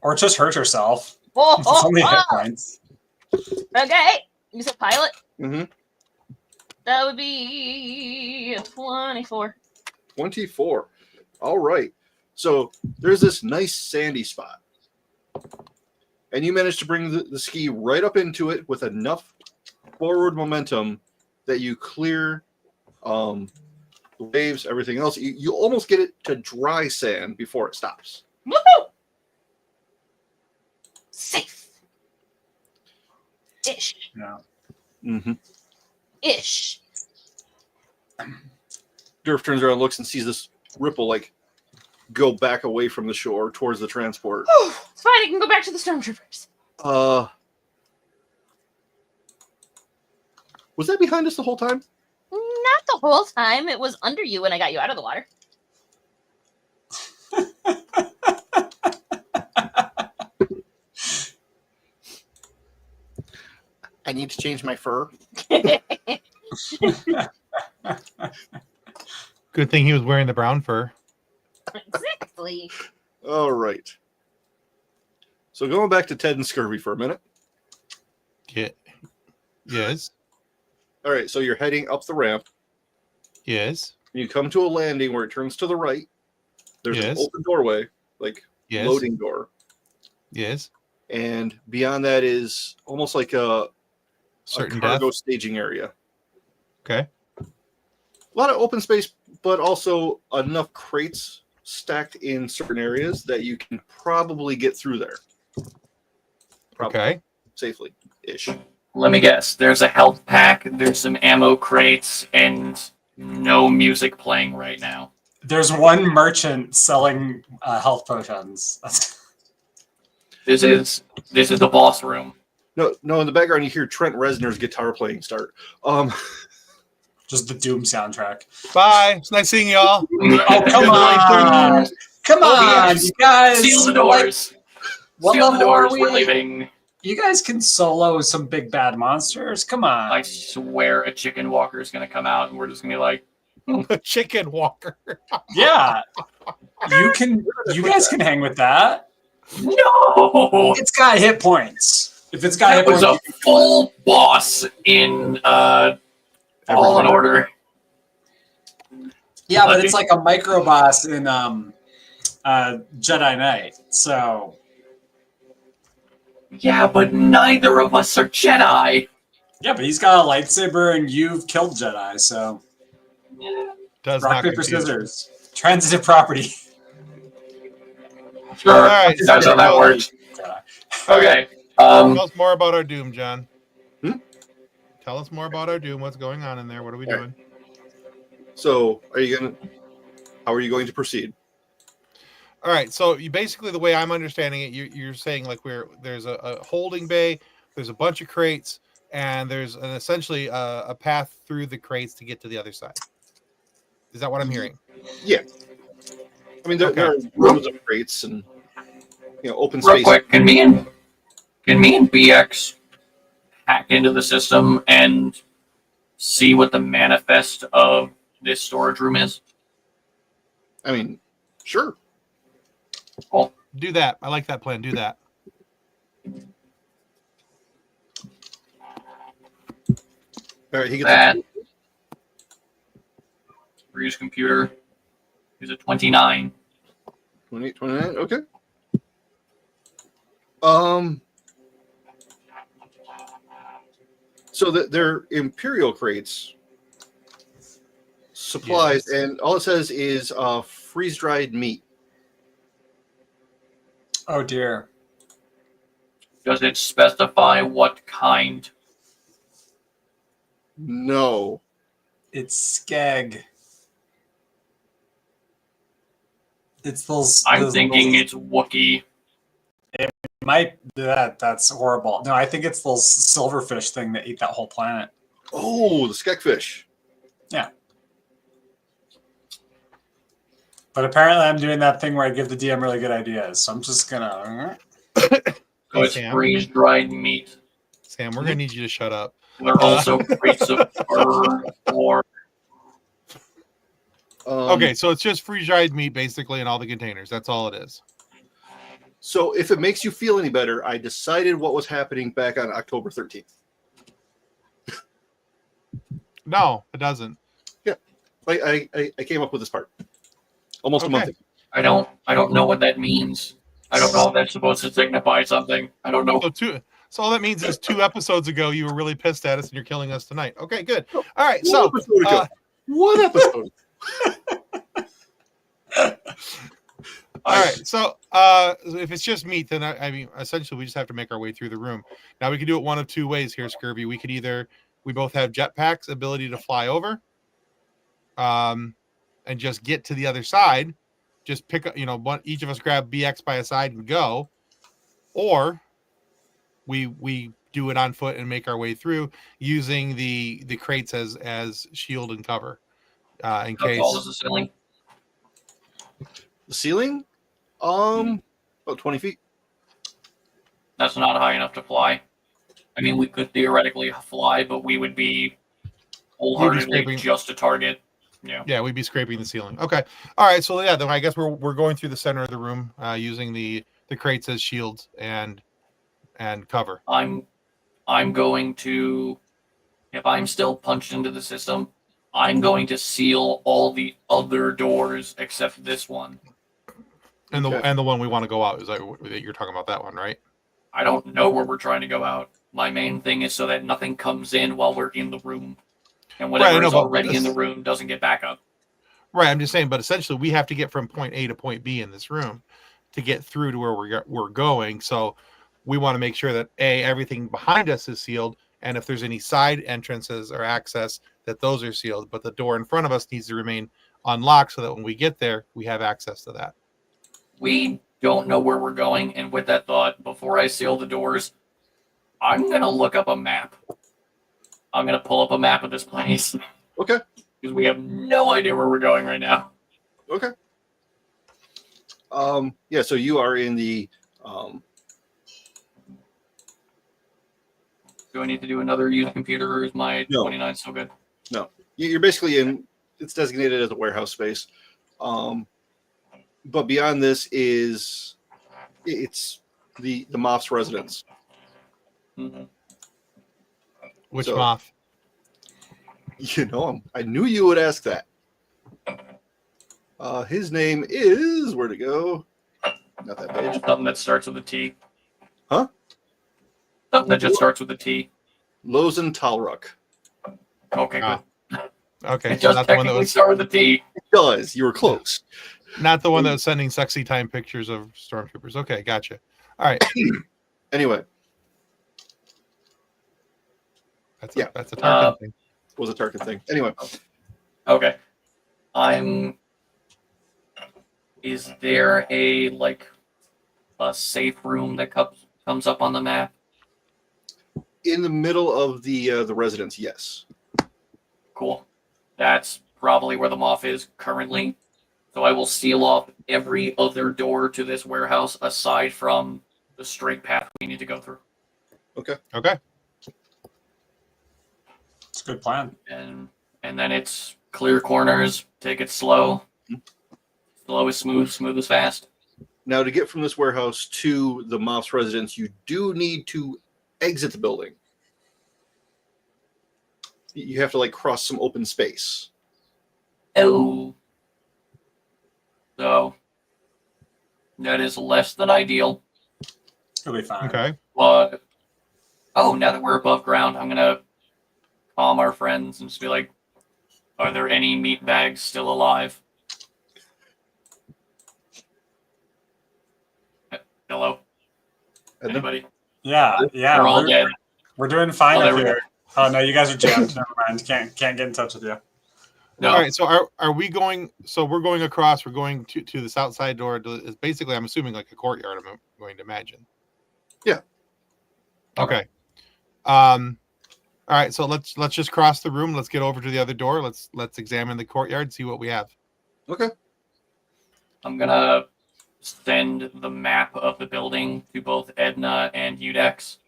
Or just hurt yourself. Oh, It's only hit oh. points. Okay. You said pilot? Mm-hmm. That would be 24. 24. All right. So there's this nice sandy spot. And you manage to bring the ski right up into it with enough forward momentum that you clear the waves, everything else. You almost get it to dry sand before it stops. Woohoo! Safe. Ish. Yeah. Mm-hmm. Ish. Durf turns around, looks, and sees this ripple like go back away from the shore towards the transport. It's fine. I can go back to the stormtroopers. Was that behind us the whole time? Not the whole time. It was under you when I got you out of the water. I need to change my fur. Good thing he was wearing the brown fur. Exactly. All right. So going back to Ted and Scurvy for a minute. Yeah. Yes. All right, so you're heading up the ramp. Yes. You come to a landing where it turns to the right. There's Yes. an open doorway, like Yes. loading door. Yes. And beyond that is almost like a Certain cargo death. staging area. Okay. A lot of open space, but also enough crates stacked in certain areas that you can probably get through there. Probably Okay. safely-ish. Let me guess. There's a health pack, there's some ammo crates, and no music playing right now. There's one merchant selling health potions. This is the boss room. No, in the background you hear Trent Reznor's guitar playing start. Just the Doom soundtrack. Bye. It's nice seeing y'all. Oh, come on! Come on, you guys! Seal the Like, doors. what Seal the level are doors. we? We're leaving. You guys can solo some big bad monsters. Come on. I swear a chicken walker is gonna come out, and we're just gonna be like, A chicken walker. Yeah. You guys can hang with that. no. It's got hit points. If it's got That hit was points, a full boss in Fallen Order. yeah, but it's like a micro boss in Jedi Knight. So Yeah, but neither of us are Jedi. yeah, but he's got a lightsaber and you've killed Jedi, so Does rock, not paper, confuse. scissors. Transitive property. Sure, All right, that's how that so- works. Jedi. Okay. Tell us more about our Doom, John. Hmm? Tell us more about our Doom. What's going on in there? What are we All right. doing? So how are you going to proceed? All right. So you basically, the way I'm understanding it, you're saying like there's a holding bay, there's a bunch of crates, and there's essentially a path through the crates to get to the other side. Is that what I'm hearing? Yeah. I mean, there are rows of crates and open Real space. quick, can me and BX hack into the system and see what the manifest of this storage room is? I mean, sure. Do that. I like that plan. Do that. All right, he gets that. Freeze computer is a 29. 28, 29. Okay. So that they're Imperial crates, supplies, Yes. and all it says is freeze dried meat. Oh dear. Does it specify what kind? No. It's skeg. It's those. I'm thinking it's Wookiee. That's horrible. No, I think it's those silverfish thing that ate that whole planet. Oh, the skekfish. Yeah. But apparently I'm doing that thing where I give the DM really good ideas. So I'm just gonna So Hey, it's Sam. freeze dried meat. Sam, we're gonna need you to shut up. There are also crates of fur or Okay, so it's just freeze-dried meat basically in all the containers. That's all it is. So if it makes you feel any better, I decided what was happening back on October 13th. No, it doesn't. I came up with this part almost a month ago. I don't know what that means. I don't know if that's supposed to signify something. I don't know. So all that means is 2 episodes ago you were really pissed at us and you're killing us tonight. Okay, good. All right, One so episode ago. One episode. all right, so if it's just meat, then I mean, essentially we just have to make our way through the room. Now we can do it one of 2 ways here, Scurvy. We could we both have jetpacks, ability to fly over, and just get to the other side. Just pick up, each of us grab BX by a side and go, or we do it on foot and make our way through using the crates as shield and cover in How case. tall is the ceiling? The ceiling? About 20 feet. That's not high enough to fly. I mean, we could theoretically fly, but we would be wholeheartedly scraping. just a target. Yeah. Yeah, we'd be scraping the ceiling. Okay. All right. So yeah, then I guess we're going through the center of the room using the crates as shields and cover. I'm going to, if I'm still punched into the system, I'm going to seal all the other doors except this one. And Okay. the one we want to go out is that you're talking about that one, right? I don't know where we're trying to go out. My main thing is so that nothing comes in while we're in the room. And whatever Right, I know, is but already in the room doesn't get back up. Right. I'm just saying, but essentially we have to get from point A to point B in this room to get through to where we're going. So we want to make sure that everything behind us is sealed, and if there's any side entrances or access, that those are sealed. But the door in front of us needs to remain unlocked so that when we get there, we have access to that. We don't know where we're going, and with that thought, before I seal the doors, I'm going to look up a map. I'm going to pull up a map of this place. Okay. Because we have no idea where we're going right now. Okay. Yeah, so you are in the Do I need to do another use computer, or is my No. 29 still good? you're basically in, it's designated as a warehouse space. But beyond this it's the Moff's residence. Mm-hmm. Which So- Moff? I knew you would ask that. His name is, where'd it go? Not that page. Something that starts with a T. Huh? Something that just starts with a T. Lozen Talruk. Okay, Ah, good. Okay, It so does not the one that technically was start with a T. It does. You were close. not the one that was sending sexy time pictures of stormtroopers. Okay, gotcha. All right, Anyway, that's Yeah. that's a Tarkin thing. was a Tarkin thing. Anyway, Okay. Is there a safe room that comes up on the map? in the middle of the residence, yes. Cool. That's probably where the Moff is currently. So I will seal off every other door to this warehouse aside from the straight path we need to go through. Okay, It's a good plan. And then it's clear corners, take it slow. Slow is smooth, smooth is fast. Now, to get from this warehouse to the Moff's residence, you do need to exit the building. you have to like cross some open space. Oh. So that is less than ideal. It'll be fine. Okay. But now that we're above ground, I'm gonna calm our friends and just be like, are there any meat bags still alive? Hello? Anybody? Yeah. We're all dead. We're doing fine Oh, up there we here. Oh no, you guys are jammed. Never mind. Can't get in touch with you. No. All right. So are we going? So we're going across. We're going to the south side door. It's basically, I'm assuming, like a courtyard. I'm going to imagine. Yeah. Okay. All right. So let's just cross the room. Let's get over to the other door. Let's examine the courtyard. See what we have. Okay. I'm gonna send the map of the building to both Edna and Udex.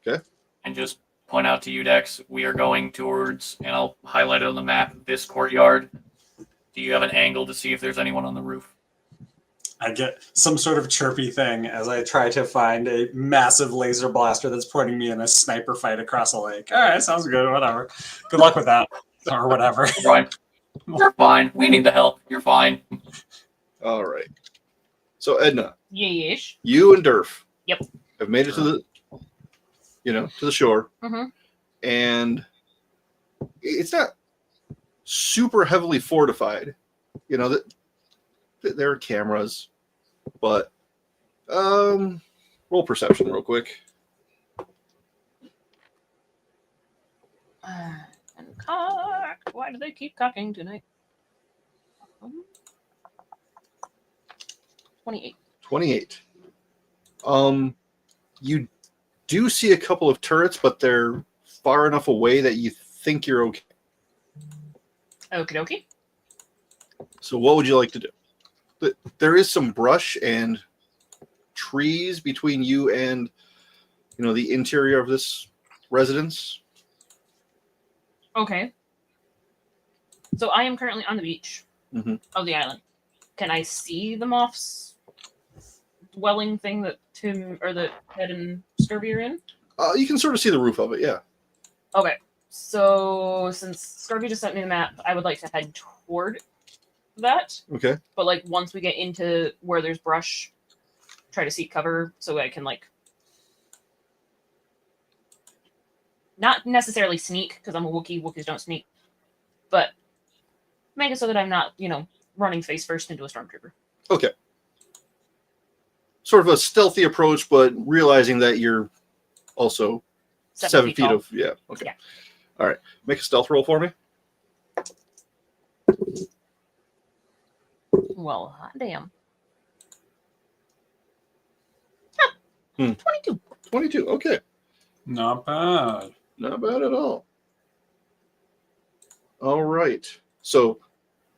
Okay. And just point out to Udex, we are going towards, and I'll highlight it on the map, this courtyard. Do you have an angle to see if there's anyone on the roof? I get some sort of chirpy thing as I try to find a massive laser blaster that's pointing me in a sniper fight across a lake. All right, sounds good. Whatever. Good luck with that, or whatever. Fine. You're fine. We need the help. You're fine. All right. So Edna, Yes. you and Durf Yep. have made it to the to the shore. Mhm. And it's not super heavily fortified. You know, that there are cameras, but roll perception real quick. And cock. Why do they keep cocking tonight? 28. 28. You do see a couple of turrets, but they're far enough away that you think you're okay. Okie dokie. So what would you like to do? There is some brush and trees between you and the interior of this residence. Okay. So I am currently on the beach of the island. Can I see the moth's dwelling thing that Tim or that Ted and Scurvy are in? You can sort of see the roof of it, yeah. Okay. So since Scurvy just sent me the map, I would like to head toward that. Okay. But like once we get into where there's brush, try to seek cover so I can like not necessarily sneak because I'm a Wookiee. Wookiees don't sneak, but make it so that I'm not, running face first into a stormtrooper. Okay. Sort of a stealthy approach, but realizing that you're also 7 feet tall. of yeah. Okay. Yeah. All right. Make a stealth roll for me. Well, hot damn. 22. 22. Okay. Not bad. Not bad at all. All right. So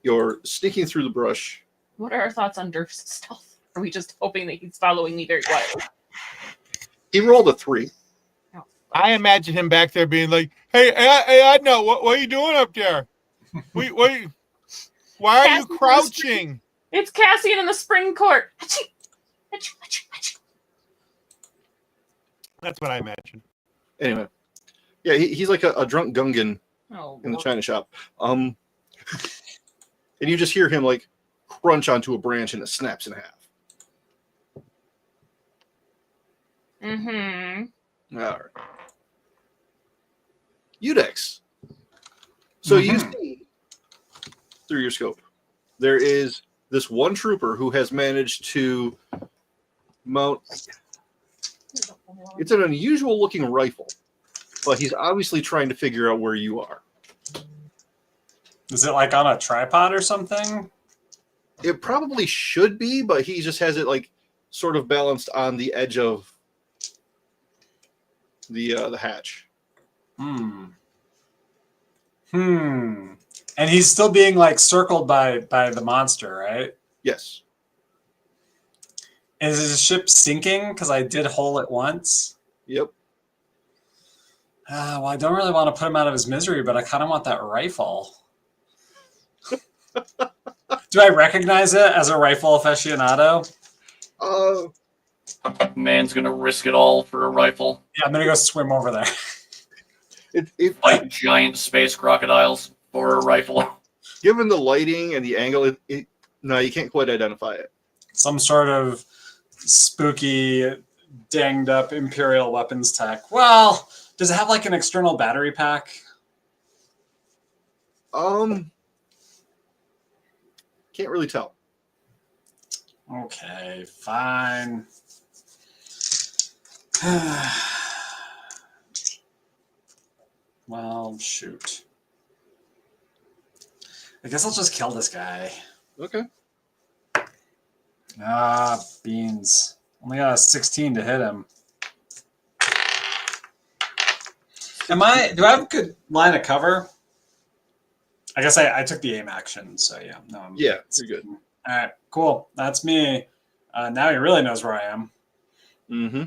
you're sneaking through the brush. What are our thoughts on Durf's stealth? Are we just hoping that he's following me very quietly? He rolled a 3. I imagine him back there being like, "Hey, Adna, what are you doing up there? Why are you crouching?" It's Cassian in the spring court. Achoo! Achoo, achoo, achoo. That's what I imagine. Anyway. Yeah, he's like a drunk Gungan Oh, in the Lord. china shop. And you just hear him like crunch onto a branch and it snaps in half. Mm-hmm. All right. Udex. So you see through your scope, there is this one trooper who has managed to mount. It's an unusual looking rifle, but he's obviously trying to figure out where you are. Is it like on a tripod or something? It probably should be, but he just has it like sort of balanced on the edge of the hatch. And he's still being like circled by the monster, right? Yes. Is his ship sinking? Because I did hull it once. Yep. Well, I don't really want to put him out of his misery, but I kind of want that rifle. Do I recognize it as a rifle aficionado? Man's gonna risk it all for a rifle. Yeah, I'm gonna go swim over there. Fight giant space crocodiles for a rifle. Given the lighting and the angle, no, you can't quite identify it. Some sort of spooky, danged up Imperial weapons tech. Well, does it have like an external battery pack? Can't really tell. Okay, fine. Well, shoot. I guess I'll just kill this guy. Okay. Ah, beans. Only got a 16 to hit him. Do I have a good line of cover? I guess I took the aim action, so yeah. No, Yeah, you're good. All right, cool. That's me. Now he really knows where I am. Mm-hmm.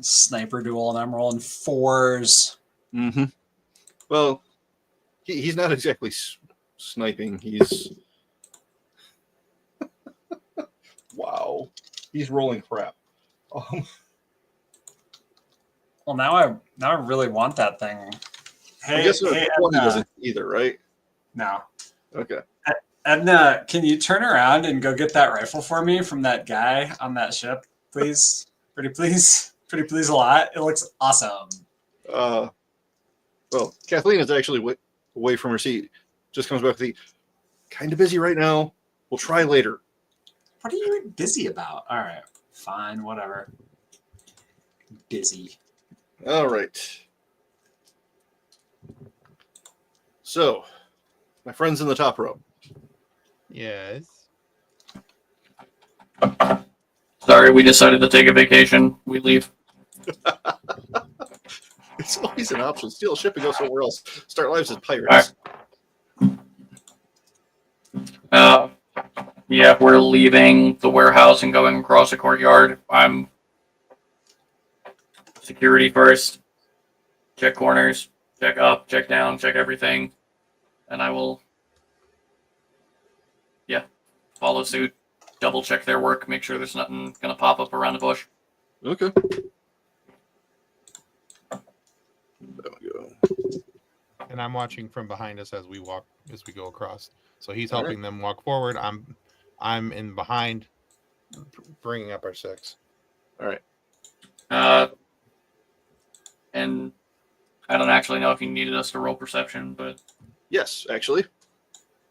Sniper duel, and I'm rolling 4s. Mm-hmm. Well, he's not exactly sniping. He's wow. He's rolling crap. Well, now I really want that thing. I guess hey, 20 Edna. doesn't either, right? No. Okay. Edna, can you turn around and go get that rifle for me from that guy on that ship, please? Pretty please a lot. It looks awesome. Well, Kathleen is actually away from her seat. Just comes back with the kind of busy right now. We'll try later. What are you busy about? All right, fine, whatever. Busy. All right. So, my friends in the top row. Yes. Sorry, we decided to take a vacation. We leave. It's always an option. Steal a ship and go somewhere else. Start lives as pirates. Yeah, we're leaving the warehouse and going across the courtyard. I'm security first. Check corners, check up, check down, check everything. And I will, follow suit. Double check their work, make sure there's nothing going to pop up around the bush. Okay. There we go. And I'm watching from behind us as we go across. So he's helping them walk forward. I'm in behind, bringing up our 6. All right. And I don't actually know if you needed us to roll perception, but Yes, actually.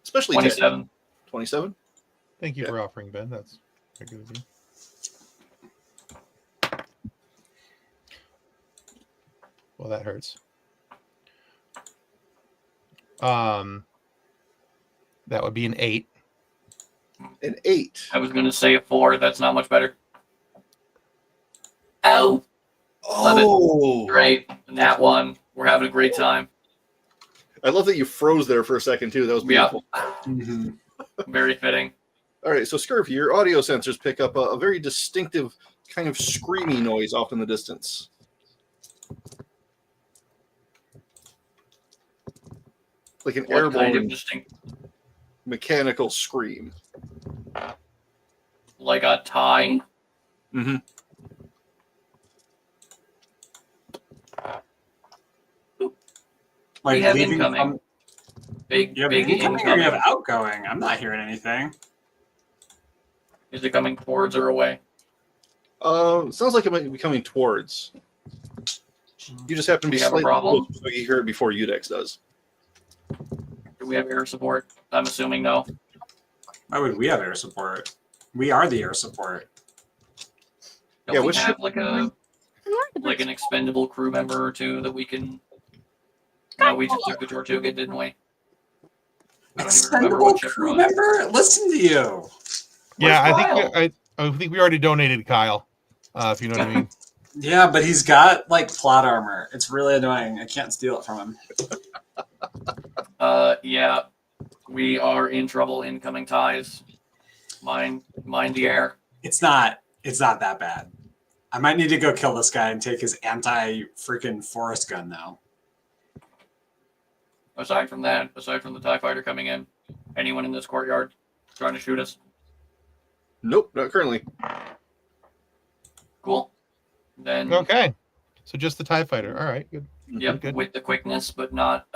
Especially 27. 27? Thank you Yeah. for offering, Ben. That's very good of you. Well, that hurts. That would be an 8. An 8. I was going to say a 4. That's not much better. Ow! Oh! Great. Nat 1. We're having a great time. I love that you froze there for a second, too. That was beautiful. Mm-hmm. Very fitting. All right, so Scurvy, your audio sensors pick up a very distinctive kind of screamy noise off in the distance. Like an What airborne kind of distinct? mechanical scream. Like a tie? Mm-hmm. We Like have leaving incoming. from- Big you have incoming. incoming or you have outgoing? I'm not hearing anything. Is it coming towards or away? Sounds like it might be coming towards. You just happen to be We have a slightly problem? close, so you hear it before Udex does. Do we have air support? I'm assuming no. Why would we have air support? We are the air support. Don't Yeah, we which have ship- like an expendable crew member or two that we can? No, we just took the Tortuga, didn't we? I don't even remember Expendable what ship crew we're on. member? Listen to you. Yeah, Where's I think we already donated Kyle. If you know what I mean. Yeah, but he's got like plot armor. It's really annoying. I can't steal it from him. Yeah, we are in trouble. Incoming ties. Mind the air. It's not that bad. I might need to go kill this guy and take his anti-freaking forest gun now. Aside from that, aside from the TIE fighter coming in, anyone in this courtyard trying to shoot us? Nope, not currently. Cool. Then Okay. So just the TIE fighter. All right. Good. yep, Good. with the quickness, but not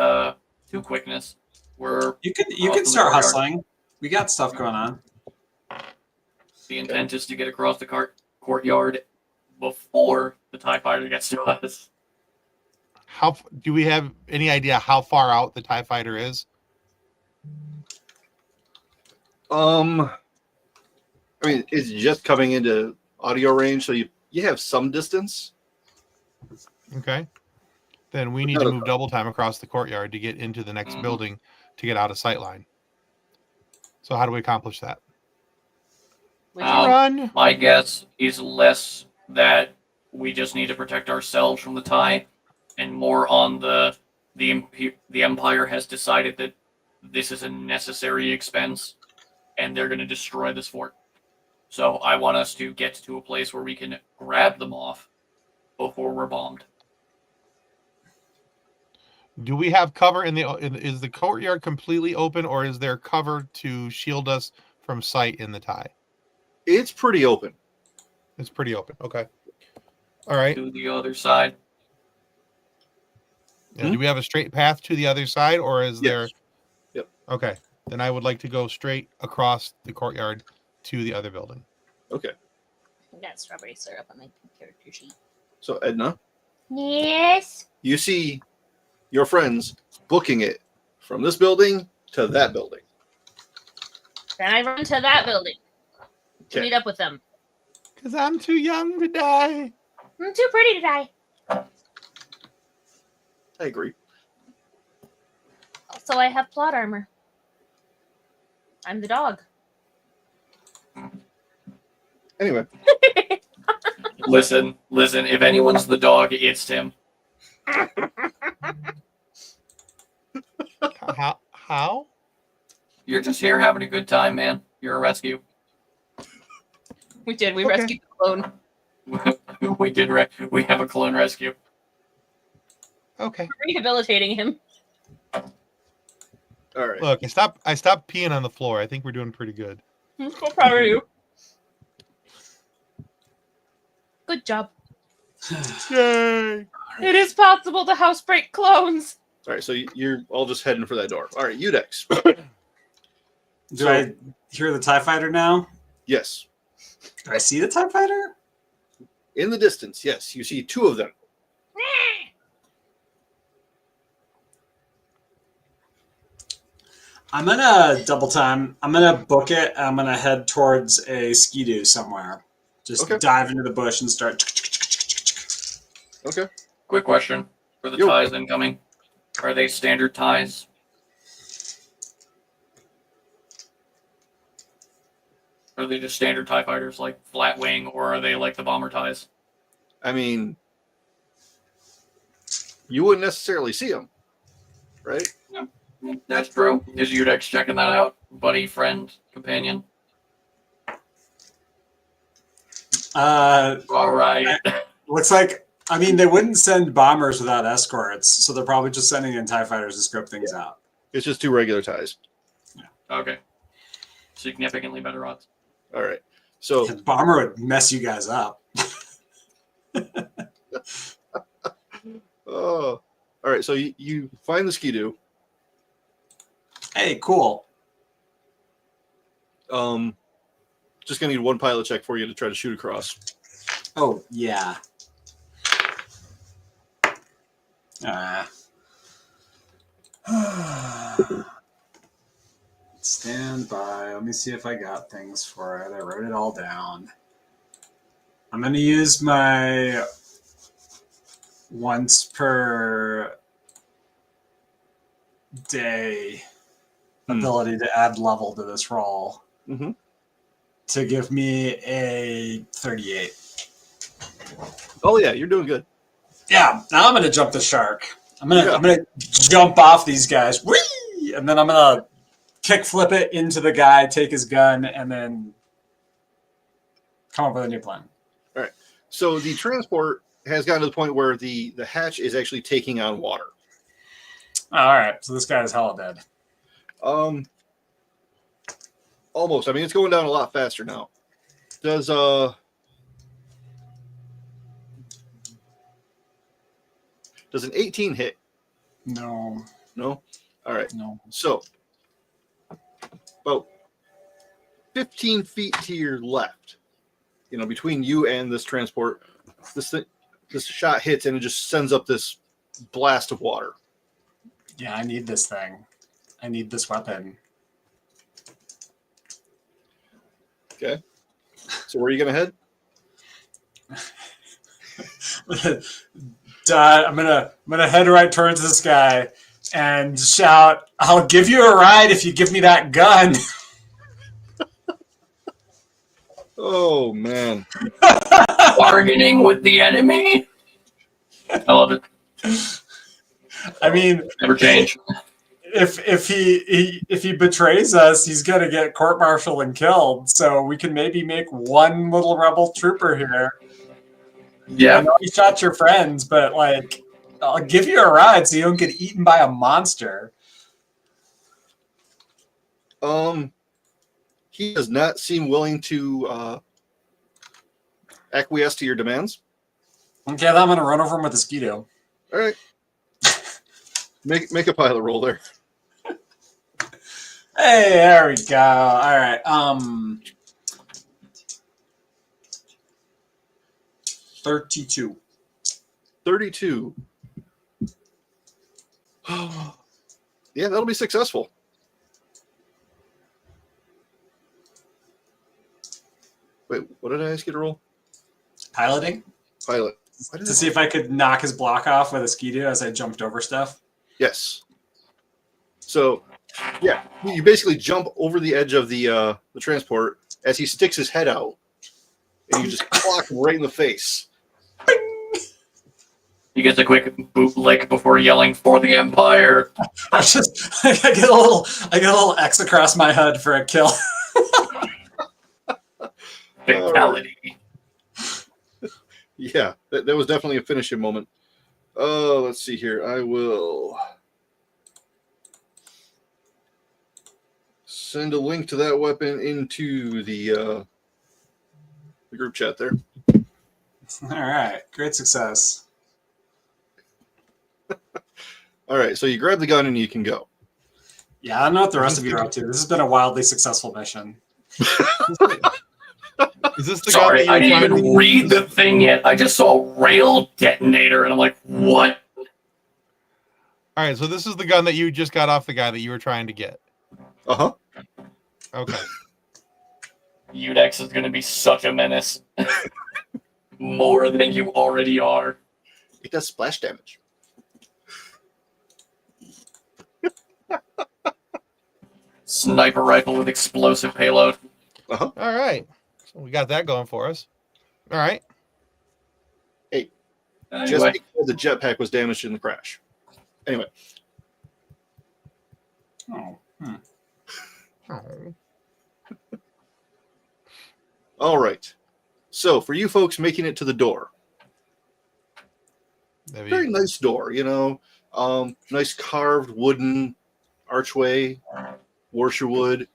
too quickness. You can Off in the start courtyard. hustling. We got stuff going on. The intent is to get across the courtyard before the TIE fighter gets to us. How do we have any idea how far out the TIE fighter is? I mean, it's just coming into audio range, so you have some distance. Okay. Then we need to move double time across the courtyard to get into the next building to get out of sight line. So how do we accomplish that? Run. My guess is less that we just need to protect ourselves from the TIE, and more on the Empire has decided that this is a necessary expense, and they're going to destroy this fort. So I want us to get to a place where we can grab them off before we're bombed. Do we have cover is the courtyard completely open, or is there cover to shield us from sight in the TIE? It's pretty open. It's pretty open. Okay. All right. To the other side. Yeah, do we have a straight path to the other side, or is there? Yep. Okay. Then I would like to go straight across the courtyard to the other building. Okay. I got strawberry syrup on my character sheet. So Edna, Yes. you see your friends booking it from this building to that building. Then I run to that building to Okay. meet up with them. Because I'm too young to die. I'm too pretty to die. I agree. Also, I have plot armor. I'm the dog. Anyway, Listen. If anyone's the dog, it's Tim. How? You're just here having a good time, man. You're a rescue. We did. We Okay. rescued the clone. We have a clone rescue. Okay. Rehabilitating him. all right. Look, I stopped peeing on the floor. I think we're doing pretty good. I'm so proud of you. Good job. Yay! It is possible to housebreak clones. All right, so you're all just heading for that door. All right, Udex. Do I hear the TIE fighter now? Yes. Do I see the TIE fighter? In the distance, yes, you see two of them. I'm gonna double time. I'm gonna book it. I'm gonna head towards a skidoo somewhere. Just Okay. dive into the bush and start. Okay. Quick question for the Yo. ties incoming. Are they standard ties? Are they just standard TIE fighters, like flat wing, or are they like the bomber ties? I mean, you wouldn't necessarily see them, right? That's true. Is Udex checking that out? Buddy, friend, companion? All right. Looks like. I mean, they wouldn't send bombers without escorts, so they're probably just sending in TIE fighters to scope things out. It's just two regular ties. Okay. Significantly better odds. All right. So The bomber would mess you guys up. all right, so you find the skidoo. Hey, cool. Just gonna need one pilot check for you to try to shoot across. Oh yeah. Stand by. Let me see if I got things for it. I wrote it all down. I'm going to use my once per day ability to add level to this roll Mhm. to give me a 38. Oh yeah, you're doing good. Yeah, now I'm gonna jump the shark. I'm gonna jump off these guys, whee! And then I'm gonna kick flip it into the guy, take his gun, and then come up with a new plan. All right. So the transport has gotten to the point where the hatch is actually taking on water. All right, so this guy is hella dead. Almost. I mean, it's going down a lot faster now. Does Does an 18 hit? No. No? All right. No. So, about 15 feet to your left, between you and this transport, this shot hits and it just sends up this blast of water. Yeah, I need this thing. I need this weapon. Okay. So where are you going to head? I'm gonna head right towards this guy and shout, "I'll give you a ride if you give me that gun." Oh, man. Bargaining with the enemy. I love it. I mean, Never change. if he betrays us, he's gonna get court-martialed and killed. So we can maybe make one little rebel trooper here. I Yeah. know you shot your friends, but like, I'll give you a ride so you don't get eaten by a monster. He does not seem willing to acquiesce to your demands. Okay, then I'm gonna run over him with a Skeeto. All right. Make a pilot roll there. Hey, there we go. All right. 32. 32. Yeah, that'll be successful. Wait, what did I ask you to roll? Piloting Pilot. to see if I could knock his block off with a Skeeto as I jumped over stuff. Yes. So, yeah, you basically jump over the edge of the transport as he sticks his head out, and you just clock him right in the face. He gets a quick boot lick before yelling for the Empire. I get a little X across my HUD for a kill. Fatality. Yeah, that was definitely a finishing moment. Let's see here. I will send a link to that weapon into the group chat there. All right, great success. All right, so you grab the gun and you can go. Yeah, I don't know what the rest of you are up to. This has been a wildly successful mission. Is this the Sorry, guy I that you didn't were trying even to read the thing yet. I just saw rail detonator, and I'm like, what? All right, so this is the gun that you just got off the guy that you were trying to get. Uh-huh. Okay. Udex is going to be such a menace. More than you already are. It does splash damage. Sniper rifle with explosive payload. Uh-huh. All right. So we got that going for us. All right. Just Anyway, because the jetpack was damaged in the crash. Anyway. Oh, Oh. All right. So for you folks making it to the door, very nice door, nice carved wooden archway, Worcester wood,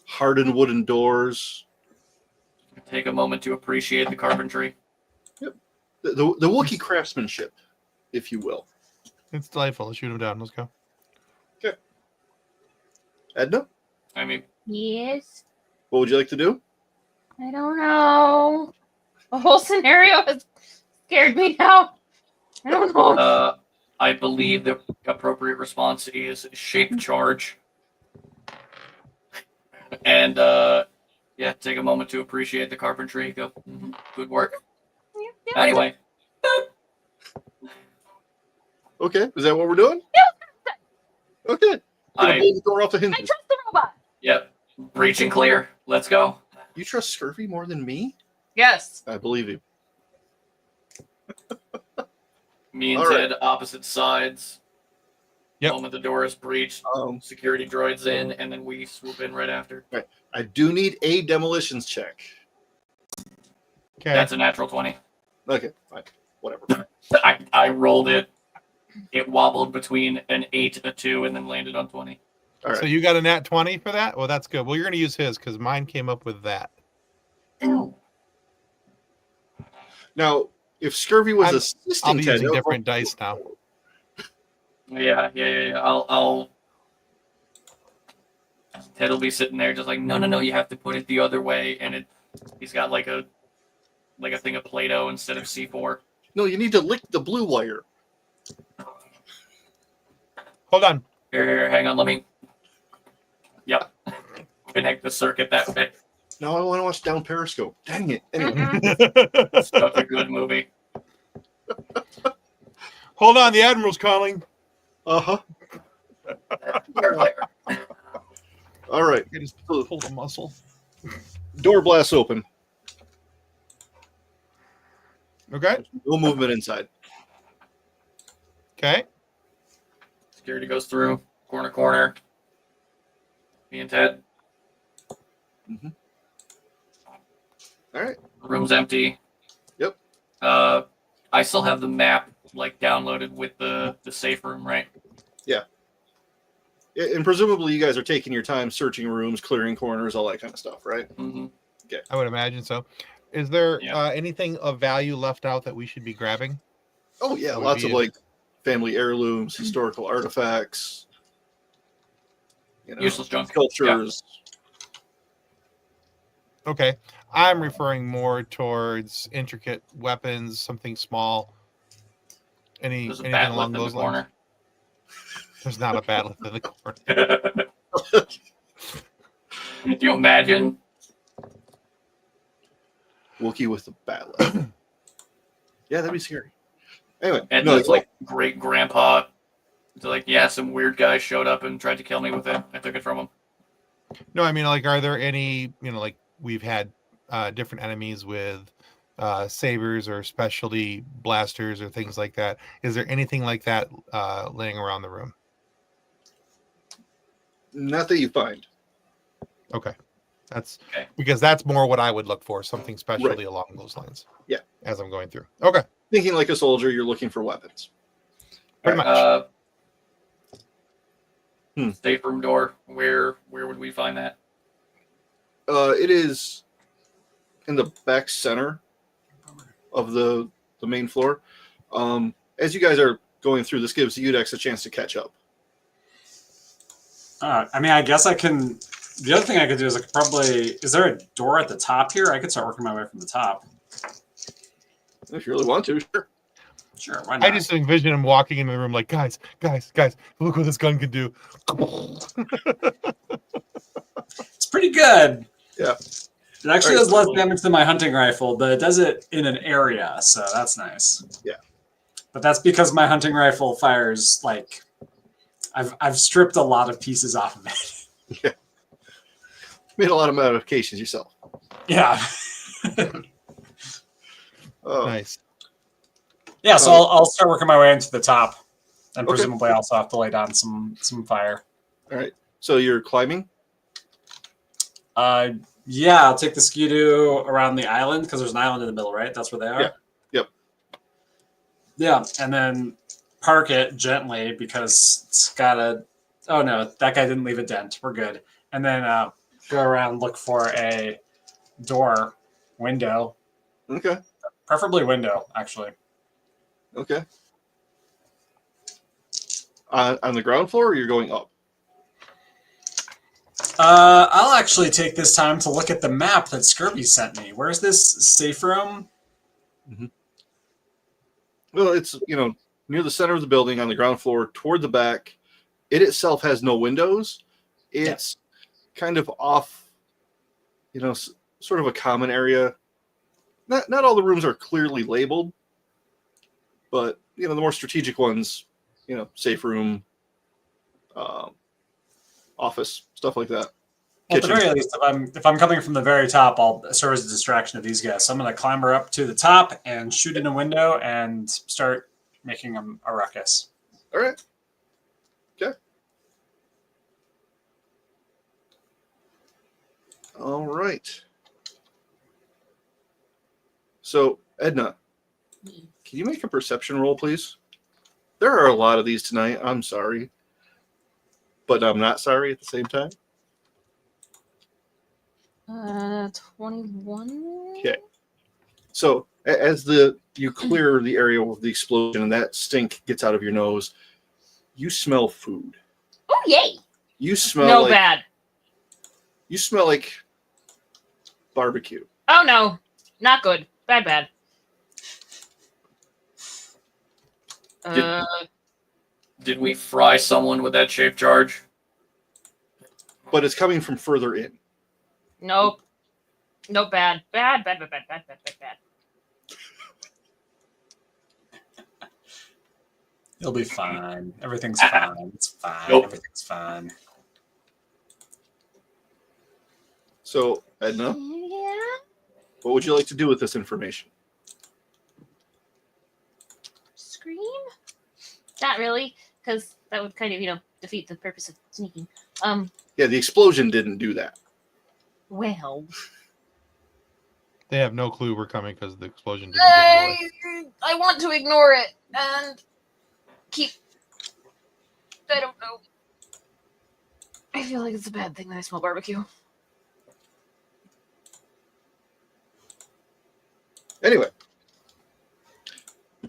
hardened wooden doors. take a moment to appreciate the carpentry. Yep. The Wookiee craftsmanship, if you will. It's delightful. Let's shoot him down. Let's go. Okay. Edna, I mean, Yes. what would you like to do? I don't know. The whole scenario has scared me now. I don't know. I believe the appropriate response is shape charge. And, yeah, take a moment to appreciate the carpentry. Go, good work. Anyway. Okay, is that what we're doing? Yeah. Okay. Gonna blow the door off the I hinges. trust the robot. Yep. Breach and clear. Let's go. You trust Scurvy more than me? Yes. I believe you. Me and All right. Ted, opposite sides. Yep. Moment the door is breached, security droids in, and then we swoop in right after. I do need a demolitions check. Okay. That's a natural 20. Okay, fine. Whatever. I rolled it. It wobbled between an 8, a 2, and then landed on 20. All right. So you got a nat 20 for that? Well, that's good. Well, you're going to use his because mine came up with that. Now, if Scurvy was I'll assisting be Ted, using different dice now. Yeah. I'll. Ted will be sitting there just like, no, you have to put it the other way, and he's got like a thing of Play-Doh instead of C4. No, you need to lick the blue wire. Hold on. Here, hang on, let me. Yep. Connect the circuit that way. Now I want to watch Down Periscope. Dang it. Anyway. Such a good movie. Hold on, the Admiral's calling. Uh-huh. All right. I just pulled a muscle. Door blasts open. Okay. No movement inside. Okay. Security goes through. Corner. Me and Ted. Mm-hmm. All right. The room's empty. Yep. I still have the map like downloaded with the safe room, right? Yeah. And presumably you guys are taking your time searching rooms, clearing corners, all that kind of stuff, right? Mm-hmm. Okay. I would imagine so. Is there anything of value left out that we should be grabbing? Oh yeah, That would lots be of like family heirlooms, historical artifacts, Useless junk. Cultures. Okay. I'm referring more towards intricate weapons, something small. There's a Anything bat along left in the those lines? corner. There's not a bat left in the corner. Do you imagine? Wookiee with the bat left. Yeah, that'd be scary. Anyway, And no, it's like great grandpa. It's like, yeah, some weird guy showed up and tried to kill me with it. I took it from him. No, I mean, like, are there any, like we've had different enemies with sabers or specialty blasters or things like that. Is there anything like that laying around the room? not that you find. Okay. That's Okay. because that's more what I would look for, something specialty along those lines. Yeah. As I'm going through. Okay. Thinking like a soldier, you're looking for weapons. Pretty much. Safe room door. Where would we find that? It is in the back center of the main floor. As you guys are going through, this gives Udex a chance to catch up. I mean, I guess I can. The other thing I could do is I could probably. Is there a door at the top here? I could start working my way from the top. If you really want to, sure. Sure, why not? I just envision him walking into the room like, guys, look what this gun can do. It's pretty good. Yeah. It actually does less damage than my hunting rifle, but it does it in an area, so that's nice. Yeah. But that's because my hunting rifle fires like I've stripped a lot of pieces off of it. Yeah. Made a lot of modifications yourself. Yeah. Oh. Nice. Yeah, so I'll start working my way into the top, and Okay. presumably I also have to lay down some fire. All right. So you're climbing? Yeah, I'll take the skidoo around the island because there's an island in the middle, right? That's where they are. Yeah. Yep. Yeah, and then park it gently because it's got a. Oh no, that guy didn't leave a dent. We're good. And then go around, look for a door, window, Okay. preferably window, actually. Okay. On the ground floor, or you're going up? I'll actually take this time to look at the map that Scurvy sent me. Where's this safe room? Well, it's, near the center of the building on the ground floor toward the back. It itself has no windows. It's kind of off, sort of a common area. Not all the rooms are clearly labeled, but, the more strategic ones, safe room, office, stuff like that. Well, at the Kitchen. very least, if I'm coming from the very top, I'll serve as a distraction to these guys. So I'm going to clamber up to the top and shoot in a window and start making a ruckus. All right. Okay. All right. So, Edna, can you make a perception roll, please? There are a lot of these tonight. I'm sorry. But I'm not sorry at the same time. 21. Okay. So, As you clear the area of the explosion and that stink gets out of your nose, you smell food. Oh, yay! You smell bad. You smell like barbecue. Oh no, not good. Bad. Did we fry someone with that shape charge? But it's coming from further in. Nope. Nope. Bad. You'll be fine. Everything's fine. It's fine. Nope. Everything's fine. So, Edna, Yeah. what would you like to do with this information? Scream? Not really, because that would kind of, defeat the purpose of sneaking. Yeah, the explosion didn't do that. Well, They have no clue we're coming because the explosion didn't give it away. I want to ignore it and keep. I don't know. I feel like it's a bad thing that I smell barbecue. Anyway,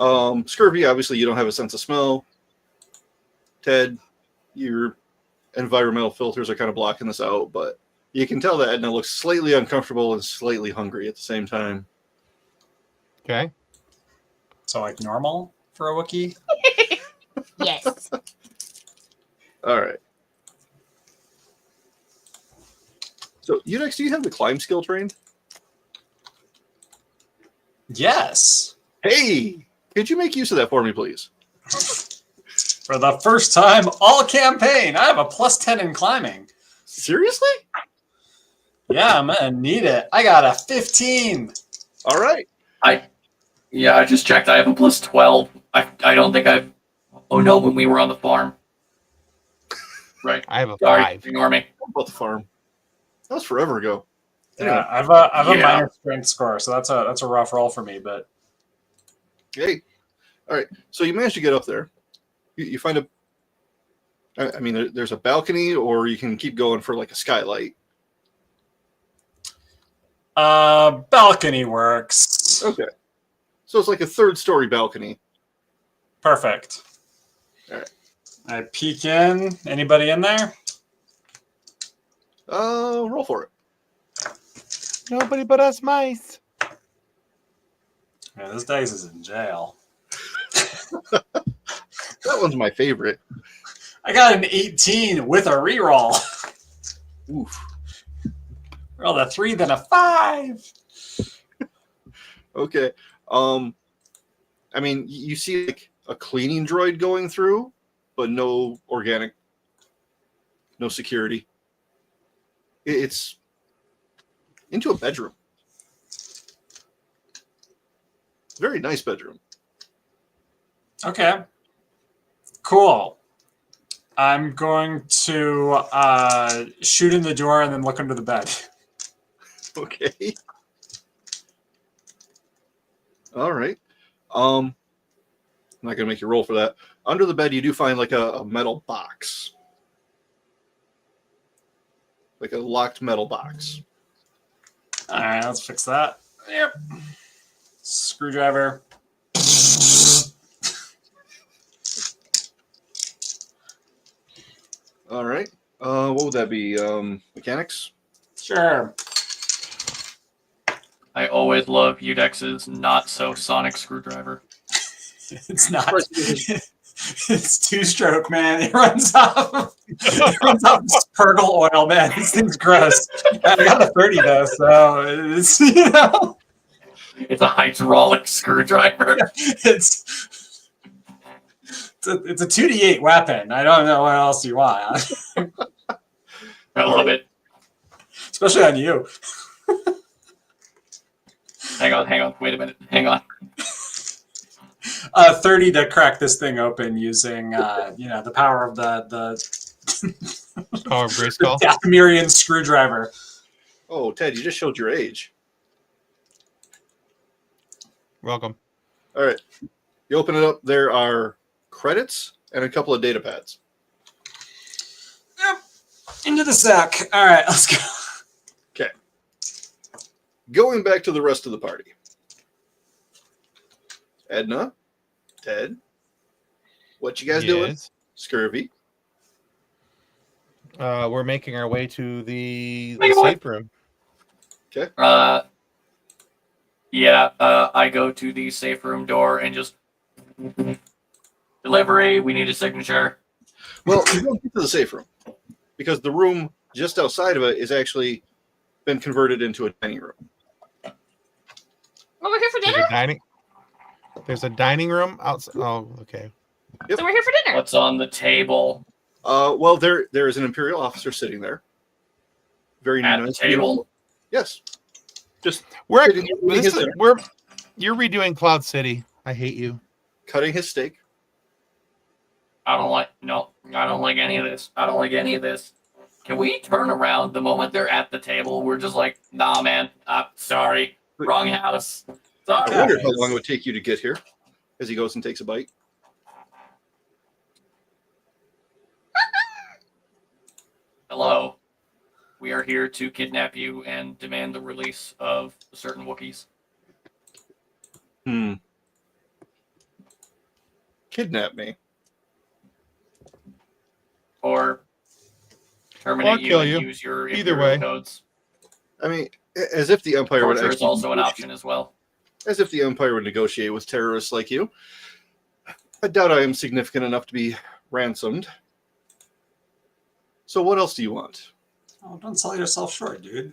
Scurvy, obviously you don't have a sense of smell. Ted, your environmental filters are kind of blocking this out, but you can tell that Edna looks slightly uncomfortable and slightly hungry at the same time. Okay. So like normal for a Wookiee? yes. All right. So, Unix, do you have the climb skill trained? Yes. Hey, could you make use of that for me, please? For the first time all campaign, I have a +10 in climbing. Seriously? Yeah, I'm gonna need it. I got a 15. All right. I just checked. I have a +12. I don't think I've. Oh no, when we were on the farm. Right. I have a Sorry, 5. ignore me. What about the farm? That was forever ago. Yeah, I have a Yeah. minor strength score, so that's a rough roll for me. But Hey. All right. So you managed to get up there. You find I mean, there's a balcony, or you can keep going for like a skylight. balcony works. Okay. So it's like a 3rd-story balcony. Perfect. All right. I peek in. Anybody in there? Roll for it. Nobody but us mice. Yeah, this dice is in jail. That one's my favorite. I got an 18 with a reroll. Oof. Rolled a 3, then a 5. Okay. I mean, you see like a cleaning droid going through, but no organic, no security. It's into a bedroom. Very nice bedroom. Okay. Cool. I'm going to shoot in the door and then look under the bed. Okay. All right. I'm not gonna make you roll for that. Under the bed, you do find like a metal box, like a locked metal box. All right, let's fix that. Yep. Screwdriver. All right. What would that be? Mechanics? Sure. I always love Udex's not so sonic screwdriver. It's not. It's 2-stroke, man. It runs off. It runs off Purgle oil, man. This thing's gross. I got a 30 though, so it's It's a hydraulic screwdriver. it's a 2d8 weapon. I don't know what else you want, I love it. especially on you. Hang on. Wait a minute. Hang on. 30 to crack this thing open using, the power of the Power of Grayskull. Dathomirian screwdriver. Oh, Ted, you just showed your age. Welcome. All right. You open it up. There are credits and a couple of data pads. Yep. Into the sack. All right, let's go. Okay. Going back to the rest of the party. Edna, Ted, what you guys doing? Yes. Scurvy. We're making our way to the Make it safe room. Okay. I go to the safe room door and just delivery. We need a signature. Well, you don't get to the safe room because the room just outside of it is actually been converted into a dining room. Oh, we're here for There's dinner? there's a dining room outside. Oh, okay. Yep. So we're here for dinner. What's on the table? Well, there is an Imperial officer sitting there. Very At nice. the table? Yes. Just We're Eating his dinner. you're redoing Cloud City. I hate you. cutting his steak. I don't like any of this. I don't like any of this. Can we turn around the moment they're at the table? We're just like, nah, man. Sorry. Wrong house. I Sorry. wonder how long it would take you to get here as he goes and takes a bite. Hello. We are here to kidnap you and demand the release of certain Wookiees. Kidnap me. Or terminate Or you kill and you. use your Either Imperial way. codes. I mean, as if the Empire would Torture is actually, also an option as well. as if the Empire would negotiate with terrorists like you. I doubt I am significant enough to be ransomed. So what else do you want? Oh, don't sell yourself short, dude.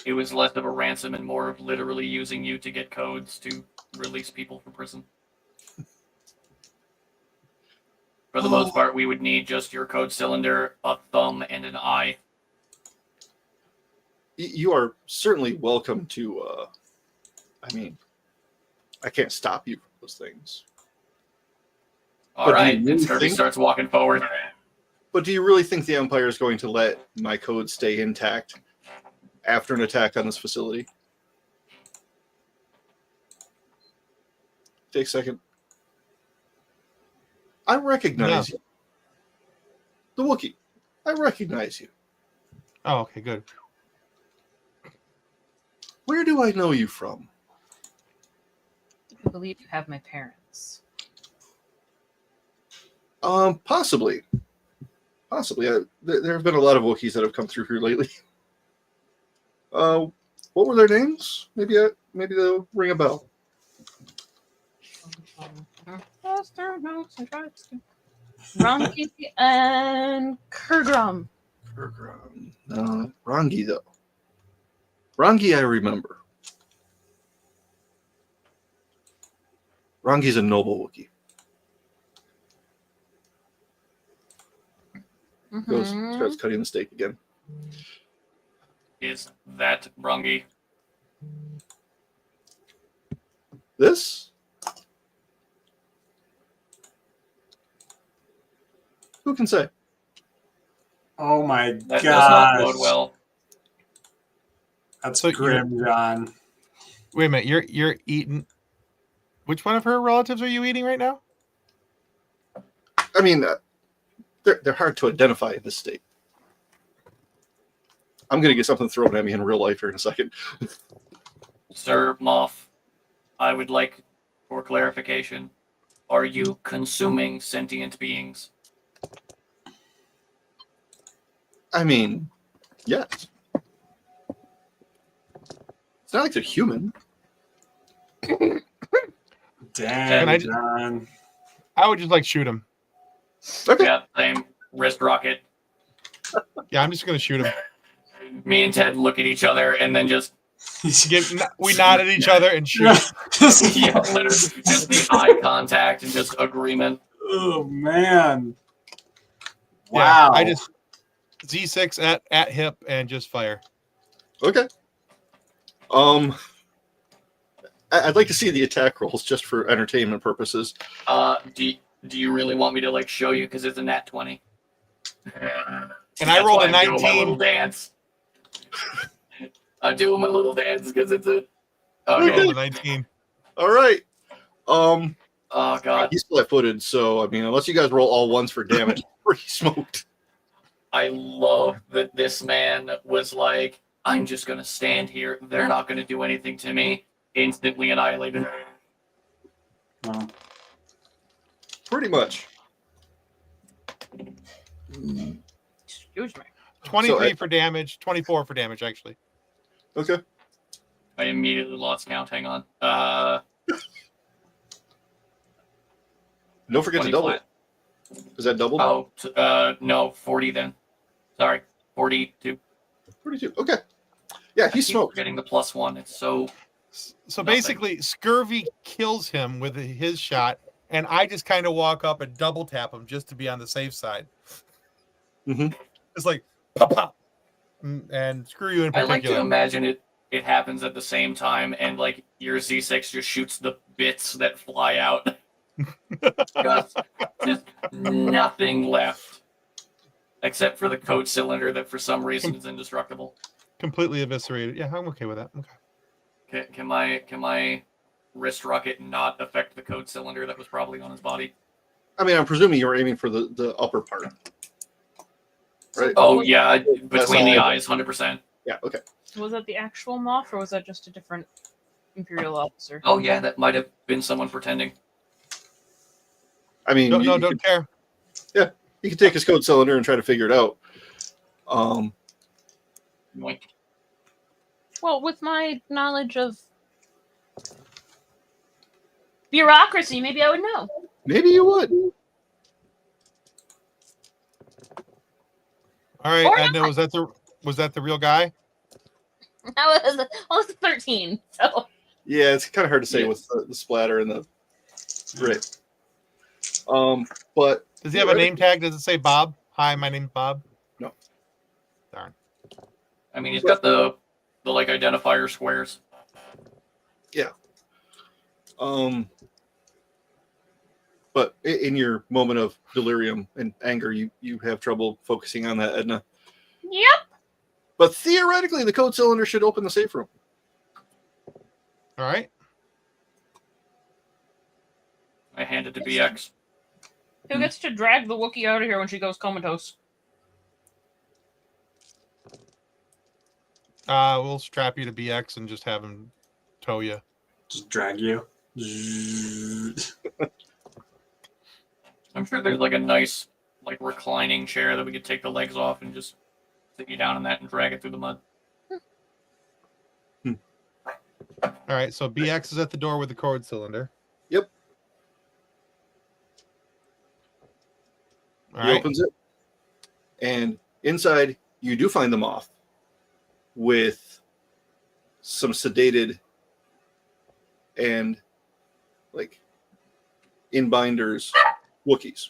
It was less of a ransom and more of literally using you to get codes to release people from prison. For the most part, we would need just your code cylinder, a thumb, and an eye. You are certainly welcome to, I mean, I can't stop you from those things. All But do right, you really and Scurvy think- starts walking forward. But do you really think the Empire is going to let my code stay intact after an attack on this facility? Take a second. I recognize you. The Wookiee. I recognize you. Oh, okay, good. Where do I know you from? I believe you have my parents. Possibly. Possibly. There have been a lot of Wookiees that have come through here lately. What were their names? Maybe they'll ring a bell. Ronki and Kurgrum. Rangi, though. Rangi, I remember. Rangi's a noble Wookiee. Goes, starts cutting the steak again. Is that Rungi? This? Who can say? Oh my That does not gosh. bode well. That's So grim, John. Wait a minute, you're eating. Which one of her relatives are you eating right now? I mean, they're hard to identify in this state. I'm going to get something thrown at me in real life here in a second. Sir Moff, I would like for clarification. Are you consuming sentient beings? I mean, yes. It's not like they're human. Damn, I- John. I would just like shoot him. Okay. Yeah, same. Wrist rocket. Yeah, I'm just gonna shoot him. Me and Ted look at each other and then just We nod at each other and shoot. yeah, literally just the eye contact and just agreement. Oh man. Yeah, Wow. I just Z6 at hip and just fire. Okay. I'd like to see the attack rolls just for entertainment purposes. Do you really want me to like show you because it's a nat 20? And I rolled a I'm doing my little 19. dance. I'm doing my little dance because it's a. I Okay. rolled a 19. All right. Oh god. He's flat-footed, so I mean, unless you guys roll all ones for damage, pretty smoked. I love that this man was like, I'm just gonna stand here. They're not gonna do anything to me. instantly annihilated. Well, Pretty much. Excuse me. 23 for damage, 24 for damage, actually. Okay. I immediately lost count. Hang on. Don't forget to 20 double flat. it. Is that double? Oh, no, 40 then. Sorry, 42. 42. Okay. Yeah, he smoked. Getting the +1. It's so. So Nothing. basically, Scurvy kills him with his shot, and I just kind of walk up and double tap him just to be on the safe side. Mhm. It's like, pop, pop. And screw you in I particular. like to imagine it happens at the same time, and like your Z6 just shoots the bits that fly out. Just nothing left. Except for the code cylinder that for some reason is indestructible. Completely eviscerated. Yeah, I'm okay with that. Okay. Can my wrist rocket not affect the code cylinder that was probably on his body? I mean, I'm presuming you were aiming for the upper part. Right? Oh yeah, That's between the all. eyes, 100%. Yeah, okay. Was that the actual Moth, or was that just a different Imperial officer? Oh yeah, that might have been someone pretending. I mean, Don't care. you can take his code cylinder and try to figure it out. Yoink. Well, with my knowledge of bureaucracy, maybe I would know. Maybe you would. All right, Or Edna, was that the real guy? I was 13, so Yeah, it's kind of hard to say Yeah. with the splatter and the right. But Does he have a name tag? Does it say Bob? Hi, my name's Bob. No. Darn. I mean, he's got the like identifier squares. But in your moment of delirium and anger, you have trouble focusing on that, Edna. yep. But theoretically, the code cylinder should open the safe room. All right. I hand it to BX. Who gets to drag the Wookiee out of here when she goes comatose? We'll strap you to BX and just have him tow you. just drag you. I'm sure there's like a nice like reclining chair that we could take the legs off and just sit you down in that and drag it through the mud. All right, so BX is at the door with the code cylinder. Yep. All He right. opens it, and inside you do find the Moth with some sedated and like in binders Wookiees.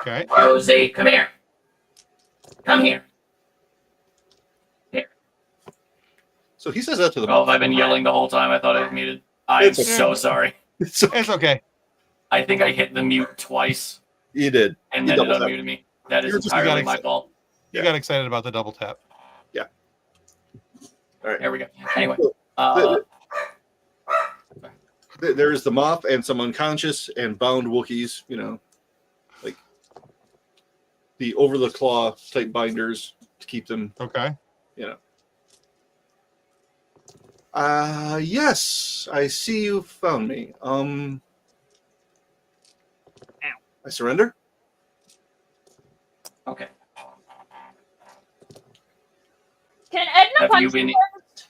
Okay. Josie, come here. Come here. So he says that to the Oh, Moth. I've been yelling the whole time. I thought I was muted. I'm It's okay. so sorry. So It's okay. I think I hit the mute twice you did. and You then it double tapped. unmuted me. That is You're just- entirely you my got fault. You Yeah. got excited about the double tap. All right. There we go. Anyway, There's the Moth and some unconscious and bound Wookiees, like the over the claw type binders to keep them, Okay. Yes, I see you found me. I surrender. okay. Can Edna Have punch you been? me first?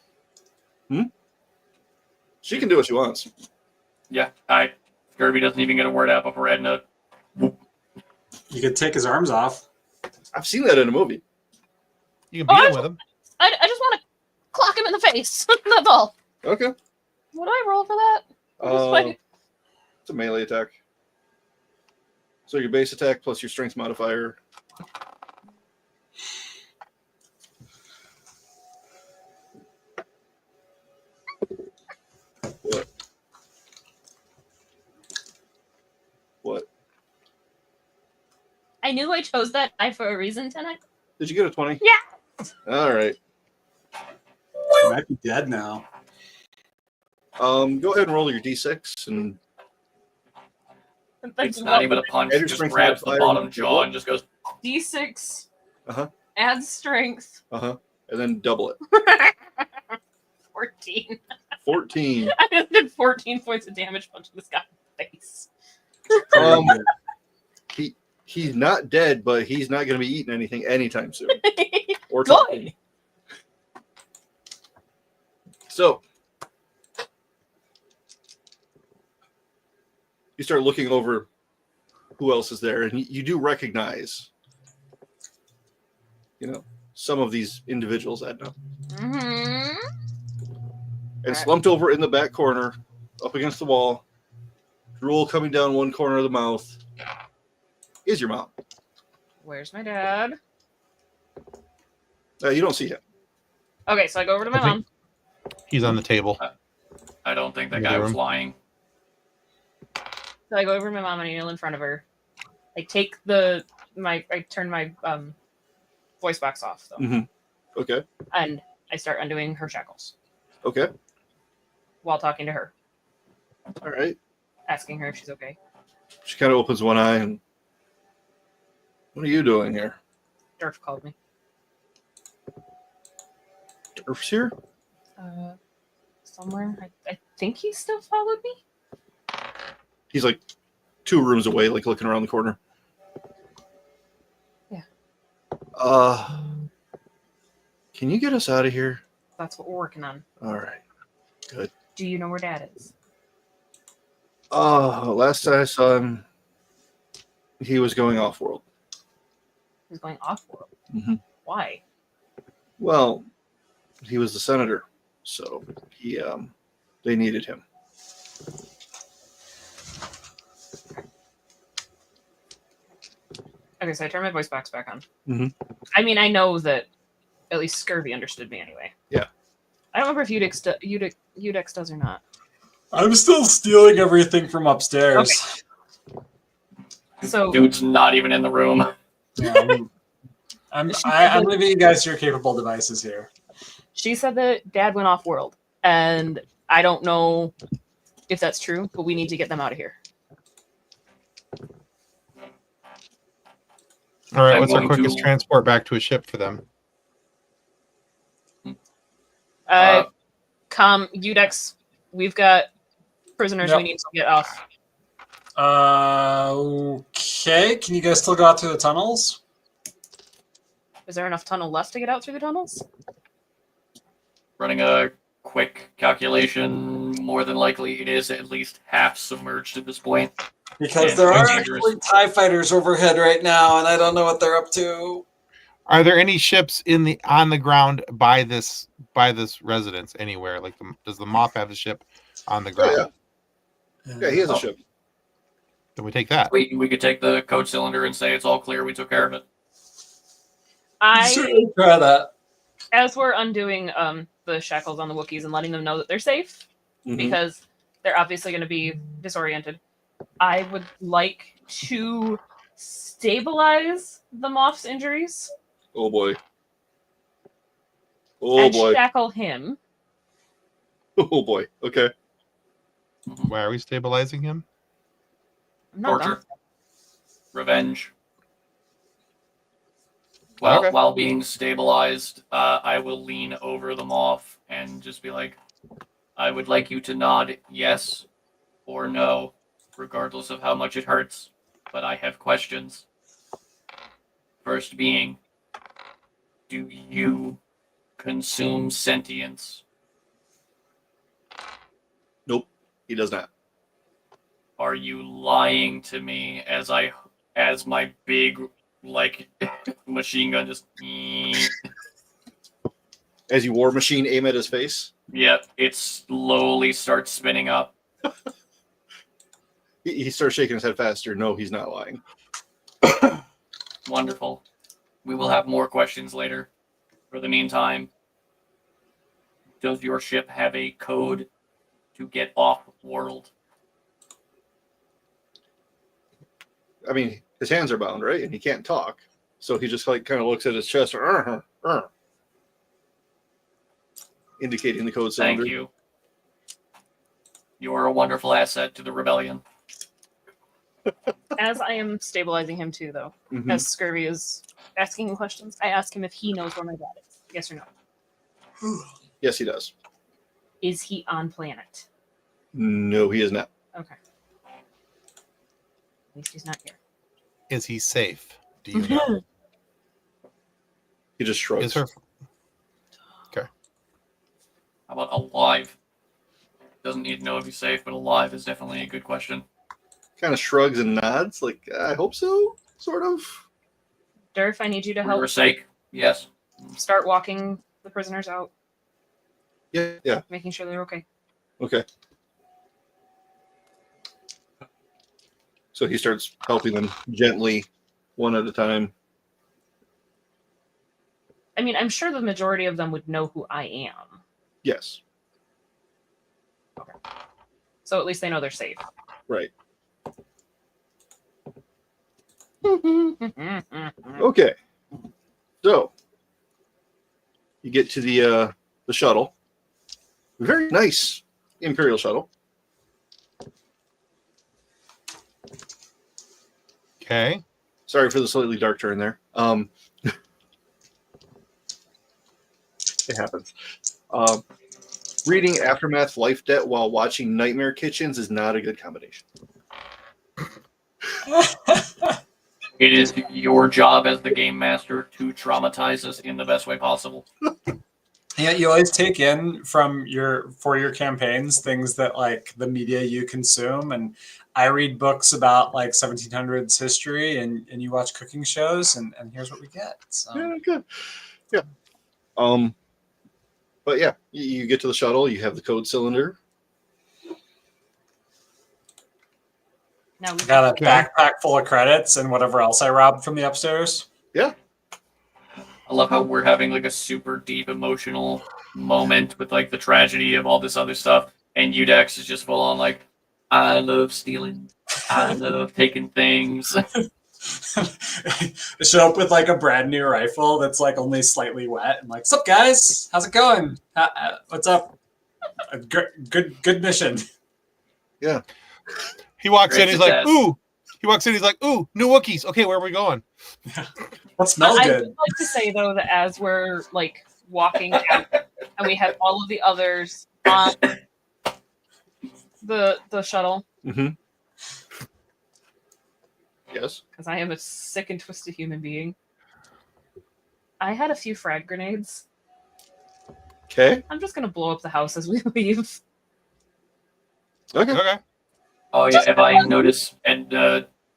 She can do what she wants. Yeah, Kirby doesn't even get a word out before Edna. You could take his arms off. I've seen that in a movie. You can beat him with him. I just want to clock him in the face. That's all. Okay. Would I roll for that? It's a melee attack. So your base attack plus your strength modifier. What? I knew I chose that die for a reason tonight. Did you get a 20? Yeah. All right. He might be dead now. Go ahead and roll your d6 and It's not even a punch. Add your It just strength grabs the modifier. bottom jaw and just goes. D6. Uh-huh. Add strength. and then double it. 14. 14. I just did 14 points of damage punching this guy in the face. He's not dead, but he's not going to be eating anything anytime soon. Or Good. talking. So you start looking over who else is there, and you do recognize, some of these individuals, Edna. Mm-hmm. And slumped over in the back corner, up against the wall, drool coming down one corner of the mouth, is your mom. Where's my dad? You don't see him. Okay, so I go over to my mom. He's on the table. I don't think that In the guy was room. lying. So I go over to my mom and I kneel in front of her. I take I turn my voice box off though. Mm-hmm. Okay. And I start undoing her shackles Okay. while talking to her, All right. asking her if she's okay. She kind of opens one eye and, what are you doing here? Durf called me. Durf's here? Somewhere. I think he still followed me. He's like 2 rooms away, like looking around the corner. Yeah. Can you get us out of here? That's what we're working on. All right. Good. Do you know where Dad is? Last time I saw him, he was going off world. He's going off world. Mm-hmm. Why? Well, he was the senator, so they needed him. Okay, so I turn my voice box back on. Mhm. I mean, I know that at least Scurvy understood me anyway. Yeah. I don't remember if Udex does or not. I'm still stealing everything from upstairs. So Dude's not even in the room. Yeah, I'm leaving you guys to your capable devices here. she said that Dad went off world, and I don't know if that's true, but we need to get them out of here. All right, I'm what's our going quickest to- transport back to a ship for them? Udex, we've got prisoners Yep. we need to get off. Okay. Can you guys still go out through the tunnels? Is there enough tunnel left to get out through the tunnels? Running a quick calculation, more than likely it is at least half submerged at this point. Because Yeah, there it's are quite dangerous. actually TIE fighters overhead right now, and I don't know what they're up to. Are there any ships on the ground by this residence anywhere? Like, does the Moth have a ship on the ground? Yeah, he has a ship. Then we take that. We could take the code cylinder and say it's all clear, we took care of it. Certainly try that. As we're undoing the shackles on the Wookiees and letting them know that they're safe, Mhm. because they're obviously going to be disoriented, I would like to stabilize the Moth's injuries Oh boy. Oh and boy. shackle him. Oh boy. Okay. Why are we stabilizing him? I'm not done. Torture. Revenge. Well, Okay. while being stabilized, I will lean over the Moth and just be like, I would like you to nod yes or no, regardless of how much it hurts, but I have questions. First being, do you consume sentience? Nope. He does not. Are you lying to me as my big, like, machine gun just... As you war machine aim at his face. Yep, it slowly starts spinning up. He starts shaking his head faster. No, he's not lying. Wonderful. We will have more questions later. For the meantime, does your ship have a code to get off world? I mean, his hands are bound, right? And he can't talk. So he just like kind of looks at his chest, indicating the code cylinder. Thank you. You are a wonderful asset to the rebellion. As I am stabilizing him too, though, Mhm. as Scurvy is asking him questions, I ask him if he knows where my dad is. Yes or no? Yes, he does. Is he on planet? No, he is not. Okay. At least he's not here. Is he safe? Do you know? He just shrugs. Is her? How about alive? Doesn't need to know if he's safe, but alive is definitely a good question. Kind of shrugs and nods, like, I hope so, sort of. Durf, I need you to For help your sake, yes. start walking the prisoners out, Yeah. making sure they're okay. Okay. So he starts helping them gently, one at a time. I mean, I'm sure the majority of them would know who I am. Yes. So at least they know they're safe. Right. Okay. So you get to the shuttle. Very nice Imperial shuttle. Okay. Sorry for the slightly dark turn there. It happens. Reading Aftermath Life Debt while watching Nightmare Kitchens is not a good combination. It is your job as the game master to traumatize us in the best way possible. Yeah, you always take in for your campaigns things that like the media you consume, and I read books about like 1700s history, and you watch cooking shows, and here's what we get. So. Yeah, good. Yeah. But yeah, you get to the shuttle. You have the code cylinder. Now we Got a backpack full of credits and whatever else I robbed from the upstairs. Yeah. I love how we're having like a super deep emotional moment with like the tragedy of all this other stuff, and Udex is just full on like, I love stealing, I love taking things. I show up with like a brand new rifle that's like only slightly wet. I'm like, "Sup guys? How's it going? What's up? Good mission." Yeah. He walks in. He's like, success. "Ooh." He walks in. He's like, "Ooh, new Wookiees. Okay, where are we going?" What smells I good? would like to say though that as we're like walking out, and we have all of the others on the shuttle, Mm-hmm. Yes. because I am a sick and twisted human being. I had a few frag grenades. Okay. I'm just gonna blow up the house as we leave. Okay. Okay. Oh yeah, if I notice and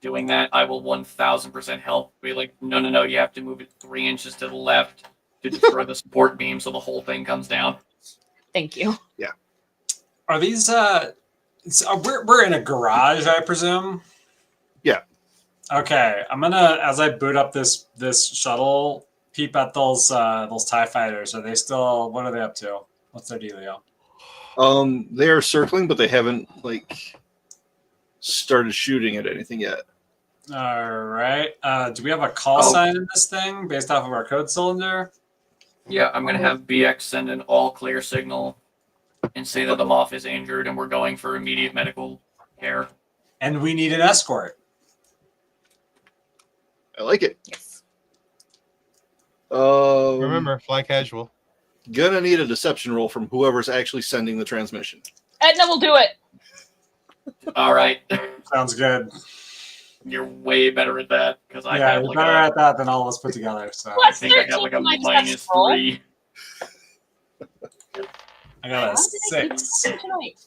doing that, I will 1000% help. Be like, no, you have to move it 3 inches to the left to destroy the support beam, so the whole thing comes down. Thank you. Are these? We're in a garage, I presume. Yeah. Okay, I'm gonna as I boot up this shuttle, peep at those TIE fighters. Are they still? What are they up to? What's their dealio? They are circling, but they haven't like started shooting at anything yet. All right. Do we have a call sign in this thing based off of our code cylinder? Yeah, I'm gonna have BX send an all clear signal and say that the Moff is injured and we're going for immediate medical care. And we need an escort. I like it. Yes. Remember, fly casual. Gonna need a deception roll from whoever's actually sending the transmission. Edna will do it. All right, Sounds good. you're way better at that because I Yeah, have you're like better a, at that than all of us put together. So I Plus think I got like a 13 my deception roll. -3. I got a How did I do 6. this tonight?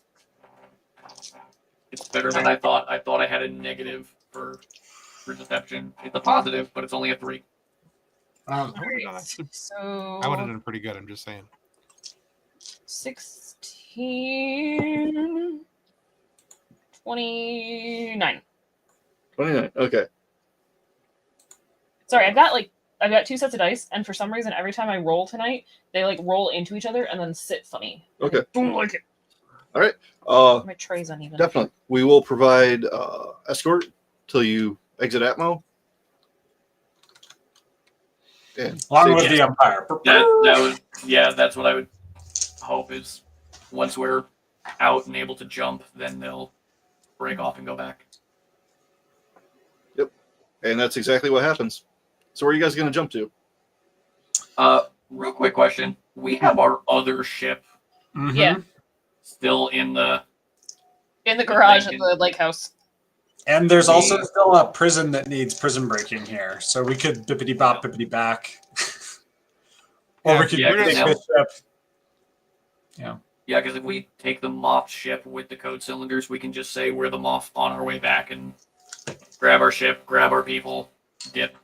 It's better than I thought. I thought I had a negative for deception. It's a positive, but it's only a 3. I would have done, So I would have done pretty good. I'm just saying. 16, 29. 29. Okay. Sorry, I've got 2 sets of dice, and for some reason, every time I roll tonight, they like roll into each other and then sit funny. Okay. Don't like it. My tray's uneven. definitely. We will provide escort till you exit Atmo. Yeah. Along with the Empire. That was that's what I would hope is once we're out and able to jump, then they'll break off and go back. Yep. And that's exactly what happens. So where are you guys going to jump to? Real quick question: we have our other ship. Mhm. Yeah. still in the garage at the lake house. And there's also still a prison that needs prison breaking here. So we could bippity bop, bippity back. Or we could Yeah, take now- this ship. Yeah. Yeah, because if we take the Moth ship with the code cylinders, we can just say we're the Moth on our way back and grab our ship, grab our people, dip.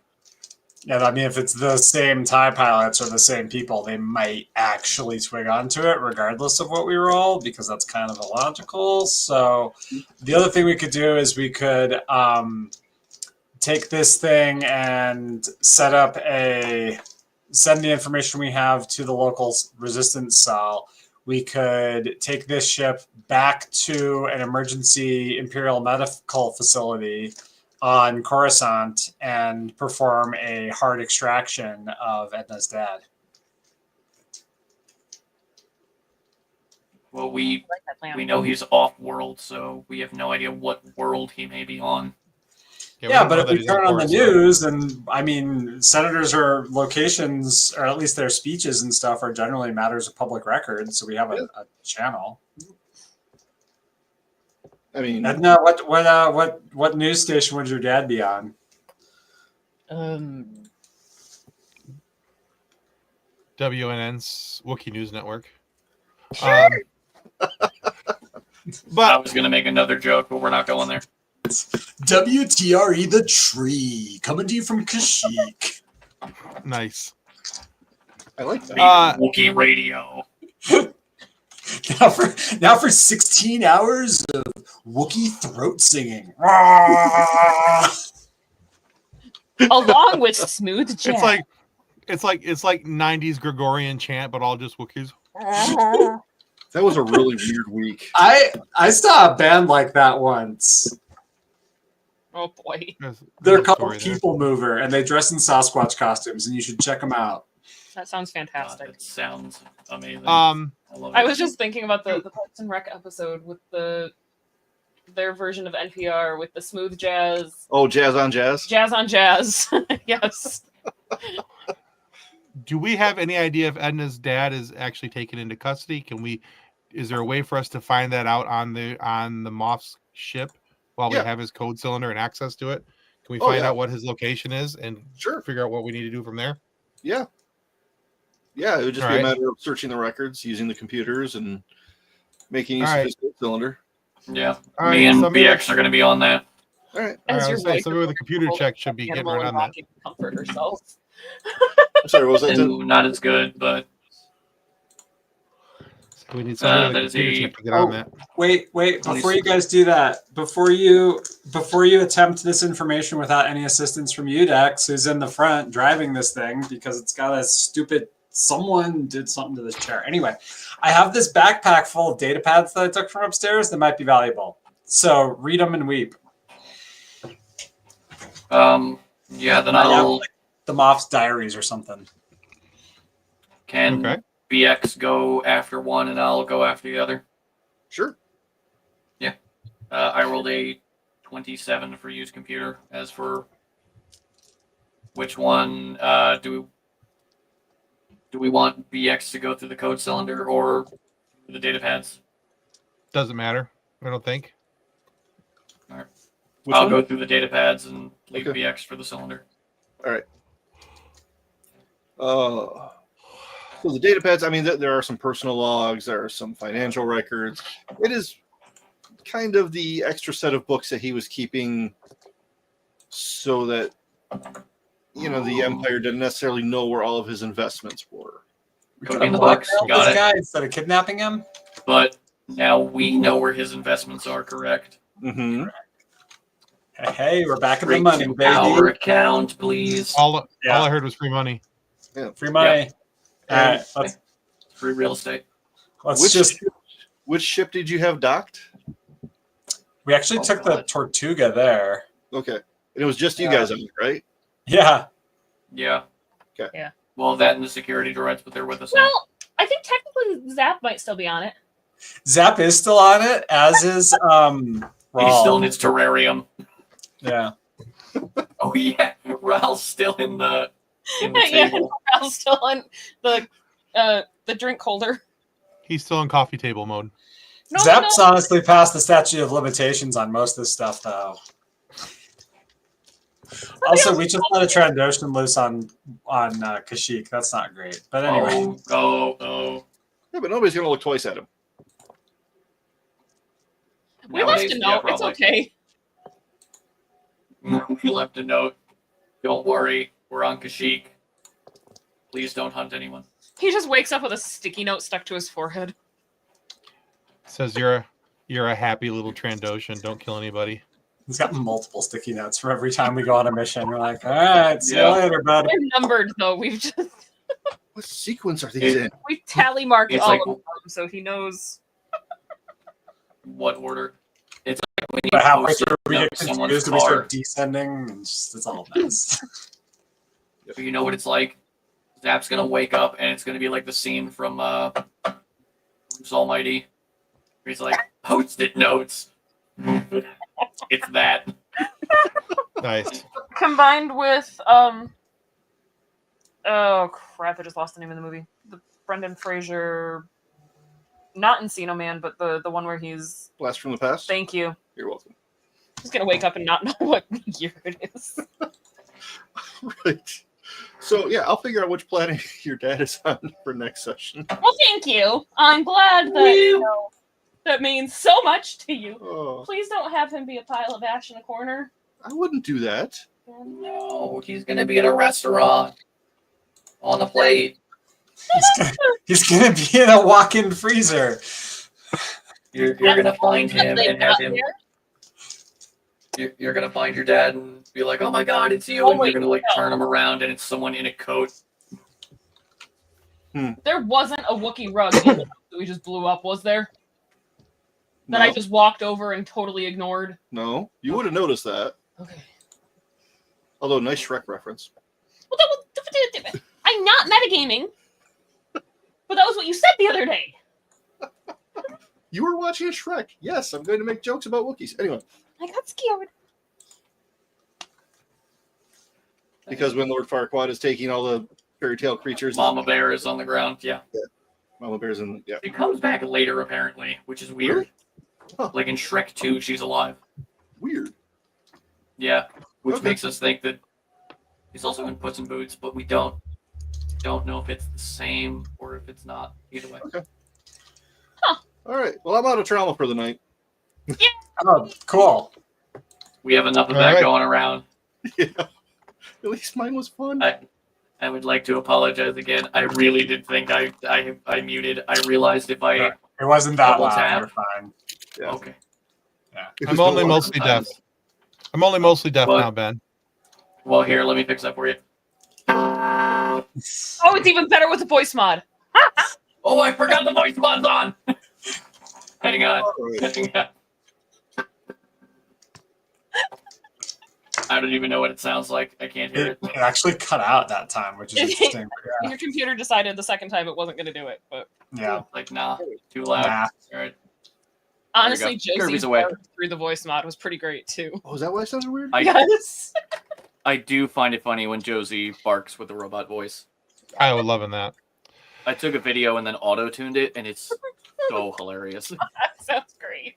Yeah, I mean, if it's the same TIE pilots or the same people, they might actually swing onto it regardless of what we roll, because that's kind of illogical. So the other thing we could do is we could take this thing and send the information we have to the local resistance cell. We could take this ship back to an emergency Imperial medical facility on Coruscant and perform a hard extraction of Edna's dad. Well, we I like that plan. know he's off-world, so we have no idea what world he may be on. we Yeah, don't but know if that we he's in turn on the Coruscant. news, and I mean, senators or locations, or at least their speeches and stuff, are generally matters of public record. So we have a channel. I mean, Edna, what news station would your dad be on? WNN's Wookiee News Network. I But was going to make another joke, but we're not going there. WTRE The Tree, coming to you from Kashyyyk. nice. I like that. Wookiee Radio. Now for 16 hours of Wookiee throat singing. Along with smooth jazz. It's like 90s Gregorian chant, but all just Wookiees. That was a really weird week. I saw a band like that once. Oh boy. They're Good called story there. People Mover, and they dress in Sasquatch costumes, and you should check them out. That sounds God, fantastic. that sounds amazing. Um, I love I it. was just thinking about the Parks and Rec episode with their version of NPR with the smooth jazz. Oh, Jazz on Jazz? Jazz on jazz. Yes. do we have any idea if Edna's dad is actually taken into custody? Is there a way for us to find that out on the Moth's ship while we Yeah. have his code cylinder and access to it? Can we Oh, find yeah. out what his location is and Sure. figure out what we need to do from there? Yeah. Yeah, it would just be Alright. a matter of searching the records, using the computers, and making use Alright. of his code cylinder. Yeah. All right, Me and somebody- BX are going to be on that. All right. As I your was saying, wife somebody with a computer is check should be getting animal right and on that. rocking to comfort herself. I'm sorry, what was that? Ooh, not as good, but We need somebody that with is a computer a- check to get on that. Wait, before you guys do that, before you attempt this information without any assistance from Udex, who's in the front driving this thing because it's got a stupid someone did something to this chair. Anyway, I have this backpack full of data pads that I took from upstairs that might be valuable. So read them and weep. yeah, then I'll The Moff's diaries or something. can Okay. BX go after one and I'll go after the other. Sure. I rolled a 27 for use computer. As for which one do we want BX to go through the code cylinder or the data pads? Doesn't matter. I don't think. Which I'll one? go through the data pads and leave Okay. BX for the cylinder. So the data pads, I mean, there are some personal logs, there are some financial records. It is kind of the extra set of books that he was keeping so that, the Empire didn't necessarily know where all of his investments were. Code in the box. Got This it. guy instead of kidnapping him. But now we know where his investments are, correct? Mm-hmm. Hey, we're back in the Straight money, to baby. our account, please. All Yeah. I heard was free money. Free money. All right, Free real estate. Which ship did you have docked? We actually Oh, took the God. Tortuga there. Okay. And it was just you Yeah. guys on it, right? Yeah. Yeah. Okay. Yeah. Well, that and the security droids, but they're with us now. Well, I think technically Zap might still be on it. Zap is still on it, as is He Raul. still in its terrarium. Yeah. Oh yeah, Ralph's still in the Yeah, table. Ralph's still on the drink holder. He's still in coffee table mode. No, Zep's honestly passed the statute of limitations on most of this stuff, though. Also, we just let a Trandoshan loose on Kashyyyk. That's not great. But anyway. Oh. Yeah, but nobody's gonna look twice at him. We left a note. It's okay. We left a note. Don't worry, we're on Kashyyyk. Please don't hunt anyone. He just wakes up with a sticky note stuck to his forehead. Says you're a happy little Trandoshan. Don't kill anybody. He's got multiple sticky notes for every time we go on a mission. We're like, all right, see you later, bud. They're numbered though. We've just What sequence are these in? we tally marked It's all like- of them, so he knows. What order? It's like when you But halfway post through, we a note get to someone's confused and we car. start descending, and it's all a mess. You know what it's like? Zap's gonna wake up and it's gonna be like the scene from Bruce Almighty. Where he's like, post-it notes. It's that. Nice. Combined with oh crap! I just lost the name of the movie. The Brendan Fraser, not Encino Man, but the one where he's. Blast from the past. Thank you. You're welcome. He's gonna wake up and not know what year it is. Right. So yeah, I'll figure out which planet your dad is on for next session. Well, thank you. I'm glad that that means so much to you. Oh, Please don't have him be a pile of ash in a corner. I wouldn't do that. No, he's gonna be at a restaurant on a plate. He's gonna be in a walk-in freezer. You're gonna find him They and have got him. there. You're gonna find your dad and be like, "Oh my God, it's you!" Oh, and wait, you're gonna like no. turn him around and it's someone in a coat. There wasn't a Wookiee rug in the house that we just blew up, was there? That I No. just walked over and totally ignored. No, you would have noticed that. Okay. Although, nice Shrek reference. Well, that was, I'm not metagaming, but that was what you said the other day. You were watching a Shrek. Yes, I'm going to make jokes about Wookiees. Anyway, I got scared. because when Lord Farquaad is taking all the fairy tale creatures, Mama Bear is on the ground. Yeah, Mama Bear's in. Yeah. she comes back later apparently, which is weird. Huh. Like in Shrek 2, she's alive. Weird. Yeah, which Okay. makes us think that he's also in Puss in Boots, but we don't know if it's the same or if it's not. Either way. Okay. All right. Well, I'm out of trauma for the night. Oh, cool. We have enough of All that right. going around. Yeah. At least mine was fun. I would like to apologize again. I really did think I muted. I realized if I It wasn't that Double loud. tap. You're fine. Yeah. okay. It I'm was only no mostly deaf. Sometimes- I'm only mostly deaf What? now, Ben. Well, here, let me fix that for you. Oh, it's even better with the voice mod. Oh, I forgot the voice mod's on. Hang on. All right. Hang on. I don't even know what it sounds like. I can't hear It it. actually cut out that time, which is interesting. Your computer decided the second time it wasn't going to do it, but Yeah. Like, nah, too loud. Nah. All right. honestly, go. Kirby's Josie's away. bark through the voice mod was pretty great too. Oh, is that why it sounded weird? Yes. I do find it funny when Josie barks with a robot voice. I was loving that. I took a video and then auto-tuned it, and it's so hilarious. That sounds great.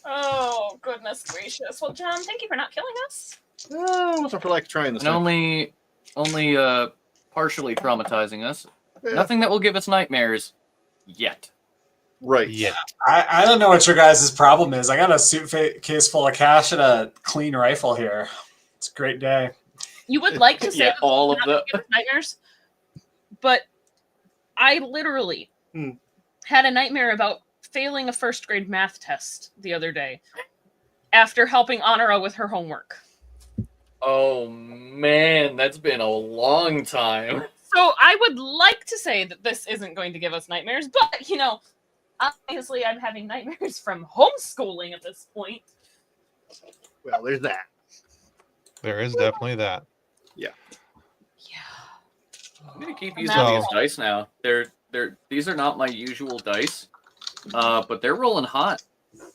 Oh, goodness gracious. Well, John, thank you for not killing us. Oh, wasn't for like trying this. And time. only partially traumatizing us. Yeah. Nothing that will give us nightmares yet. Right. Yeah. I don't know what your guys' problem is. I got a suitcase full of cash and a clean rifle here. It's a great day. You would like to say Yeah, that all of not the give us nightmares, but I literally Hmm. had a nightmare about failing a first grade math test the other day after helping Honora with her homework. Oh man, that's been a long time. So I would like to say that this isn't going to give us nightmares, but you know, obviously I'm having nightmares from homeschooling at this point. Well, there's that. There is definitely that. Yeah. I'm gonna keep So- using these dice now. These are not my usual dice, but they're rolling hot.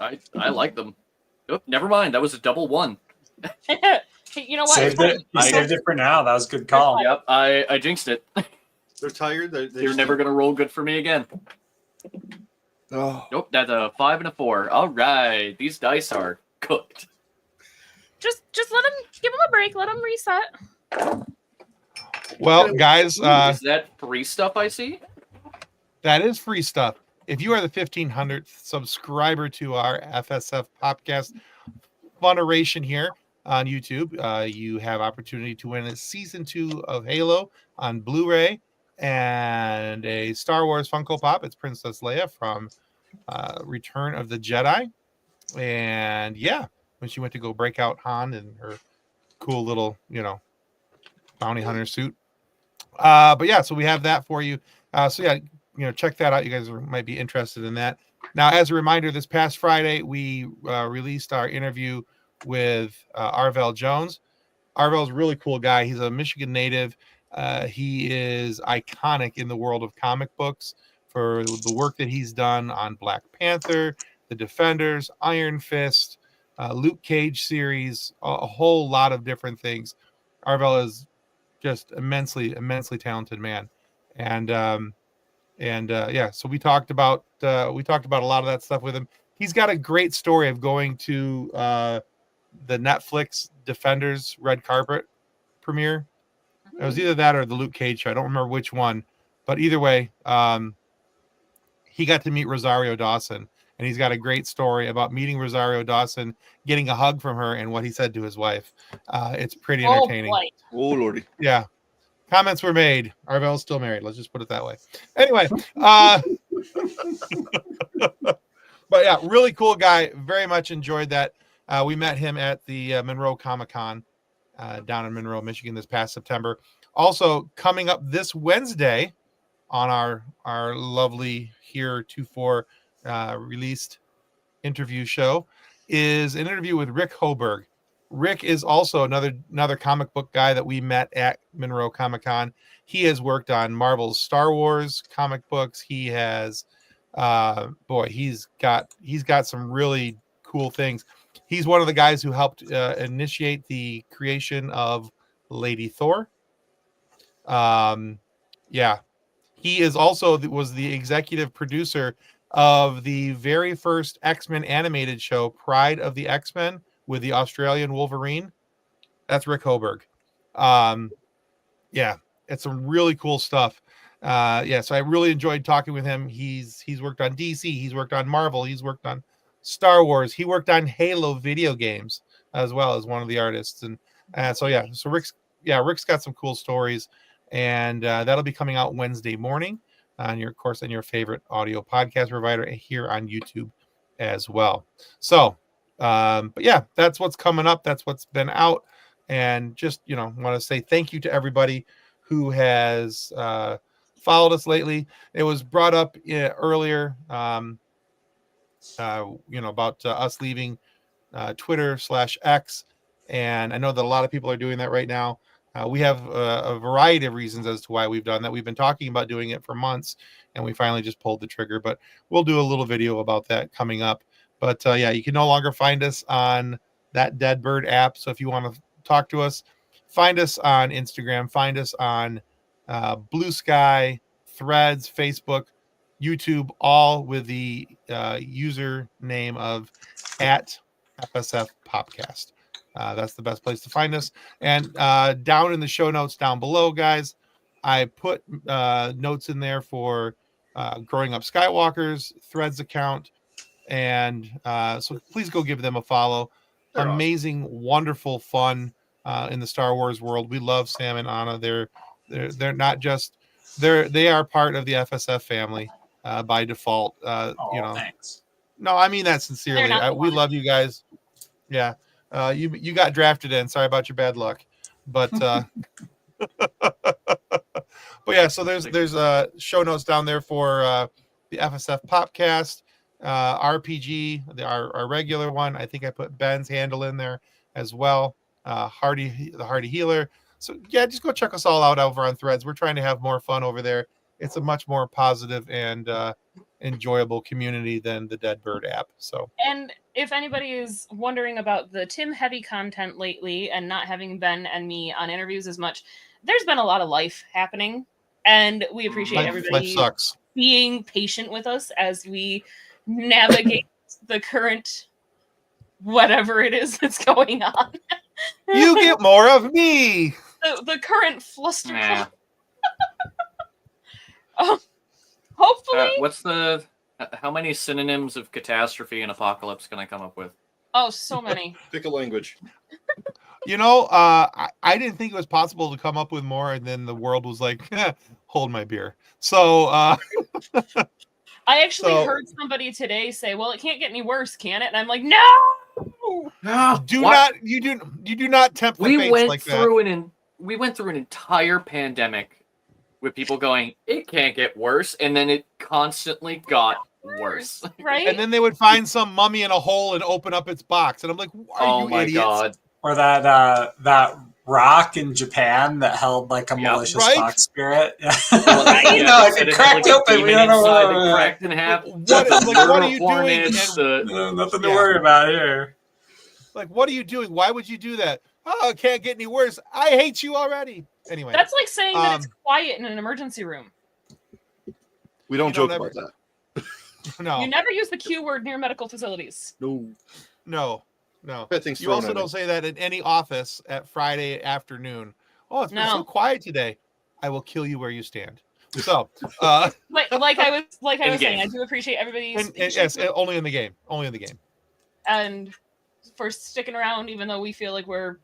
I like them. Oh, never mind. That was a double one. You know what? Saved it. You I- saved it for now. That was a good call. Yep, I jinxed it. They're tired. They're They're never gonna roll good for me again. Oh, Nope, that's a 5 and a 4. All right, these dice are cooked. Just let him, give him a break. Let him reset. Well, guys, Is that free stuff I see? that is free stuff. If you are the 1500th subscriber to our FSF PopCast Funneration here on YouTube, you have opportunity to win a season 2 of Halo on Blu-ray and a Star Wars Funko Pop. It's Princess Leia from Return of the Jedi. And yeah, when she went to go break out Han in her cool little, bounty hunter suit. But yeah, so we have that for you. So yeah, check that out. You guys might be interested in that. Now, as a reminder, this past Friday, we released our interview with Arvell Jones. Arvell's a really cool guy. He's a Michigan native. He is iconic in the world of comic books for the work that he's done on Black Panther, The Defenders, Iron Fist, Luke Cage series, a whole lot of different things. Arvell is just immensely talented man. And yeah, so we talked about a lot of that stuff with him. He's got a great story of going to the Netflix Defenders red carpet premiere. It was either that or the Luke Cage show. I don't remember which one, but either way, he got to meet Rosario Dawson, and he's got a great story about meeting Rosario Dawson, getting a hug from her, and what he said to his wife. It's pretty entertaining. oh lordy. Yeah. Comments were made. Arvell's still married. Let's just put it that way. Anyway, but yeah, really cool guy. Very much enjoyed that. We met him at the Monroe Comic-Con down in Monroe, Michigan this past September. Also coming up this Wednesday on our lovely Here 2-4 released interview show is an interview with Rick Hoberg. Rick is also another comic book guy that we met at Monroe Comic-Con. He has worked on Marvel's Star Wars comic books. He has he's got some really cool things. He's one of the guys who helped initiate the creation of Lady Thor. Yeah. He is also was the executive producer of the very first X-Men animated show, Pride of the X-Men, with the Australian Wolverine. That's Rick Hoberg. Yeah, it's some really cool stuff. So I really enjoyed talking with him. He's worked on DC, he's worked on Marvel, he's worked on Star Wars, he worked on Halo video games as well as one of the artists. And so Rick's got some cool stories, and that'll be coming out Wednesday morning on your favorite audio podcast provider here on YouTube as well. So but yeah, that's what's coming up. That's what's been out. And just, want to say thank you to everybody who has followed us lately. It was brought up earlier, about us leaving Twitter/X. And I know that a lot of people are doing that right now. We have a variety of reasons as to why we've done that. We've been talking about doing it for months, and we finally just pulled the trigger. But we'll do a little video about that coming up. But you can no longer find us on that Dead Bird app. So if you want to talk to us, find us on Instagram, find us on Blue Sky, Threads, Facebook, YouTube, all with the username of @FSF PopCast. That's the best place to find us. And down in the show notes down below, guys, I put notes in there for Growing Up Skywalker's Threads account. And so please go give them a follow. They're amazing, awesome. Wonderful fun in the Star Wars world. We love Sam and Anna. They're not just they are part of the FSF family by default. Thanks. No, I mean that sincerely. We love you guys. Yeah, you got drafted in. Sorry about your bad luck, but but yeah. So there's show notes down there for the FSF PopCast. RPG, our regular one. I think I put Ben's handle in there as well. The Hardy Healer. So yeah, just go check us all out over on Threads. We're trying to have more fun over there. It's a much more positive and enjoyable community than the Dead Bird app. So, and if anybody is wondering about the Tim heavy content lately and not having Ben and me on interviews as much, there's been a lot of life happening, and we appreciate everybody life sucks. being patient with us as we navigate the current whatever it is that's going on. You get more of me. The current fluster. Nah. Hopefully. What's the? How many synonyms of catastrophe and apocalypse can I come up with? Oh, so many. Pick a language. You know, I didn't think it was possible to come up with more, and then the world was like, hold my beer. So I actually heard somebody today say, "Well, it can't get any worse, can it?" And I'm like, "No, you do not tempt the fates like that. We went through an entire pandemic with people going, "It can't get worse," and then it constantly got worse. right?" And then they would find some mummy in a hole and open up its box, and I'm like, "Are you my idiots?" god! Or that rock in Japan that held like a malicious right? fox spirit. Yeah. Well, You know, it cracked open. We don't know it cracked in half. What are you doing? Nothing to worry about here. Like, what are you doing? Why would you do that? Oh, it can't get any worse. I hate you already. Anyway, That's like saying that it's quiet in an emergency room. We don't joke about that. no, You never use the Q word near medical facilities. No. That thing's You thrown also at me. don't say that in any office at Friday afternoon. Oh, it's been so No. quiet today. I will kill you where you stand. So, Like I was saying, I In-game. do appreciate everybody's and yes, only in the game. Only in the game. and for sticking around, even though we feel like we're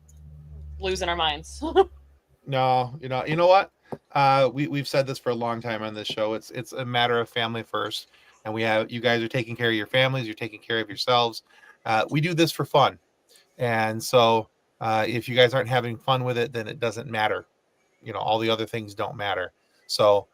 losing our minds. No, you know what? We've said this for a long time on this show. It's a matter of family first, and you guys are taking care of your families. You're taking care of yourselves. We do this for fun, and so if you guys aren't having fun with it, then it doesn't matter. You know, all the other things don't matter. So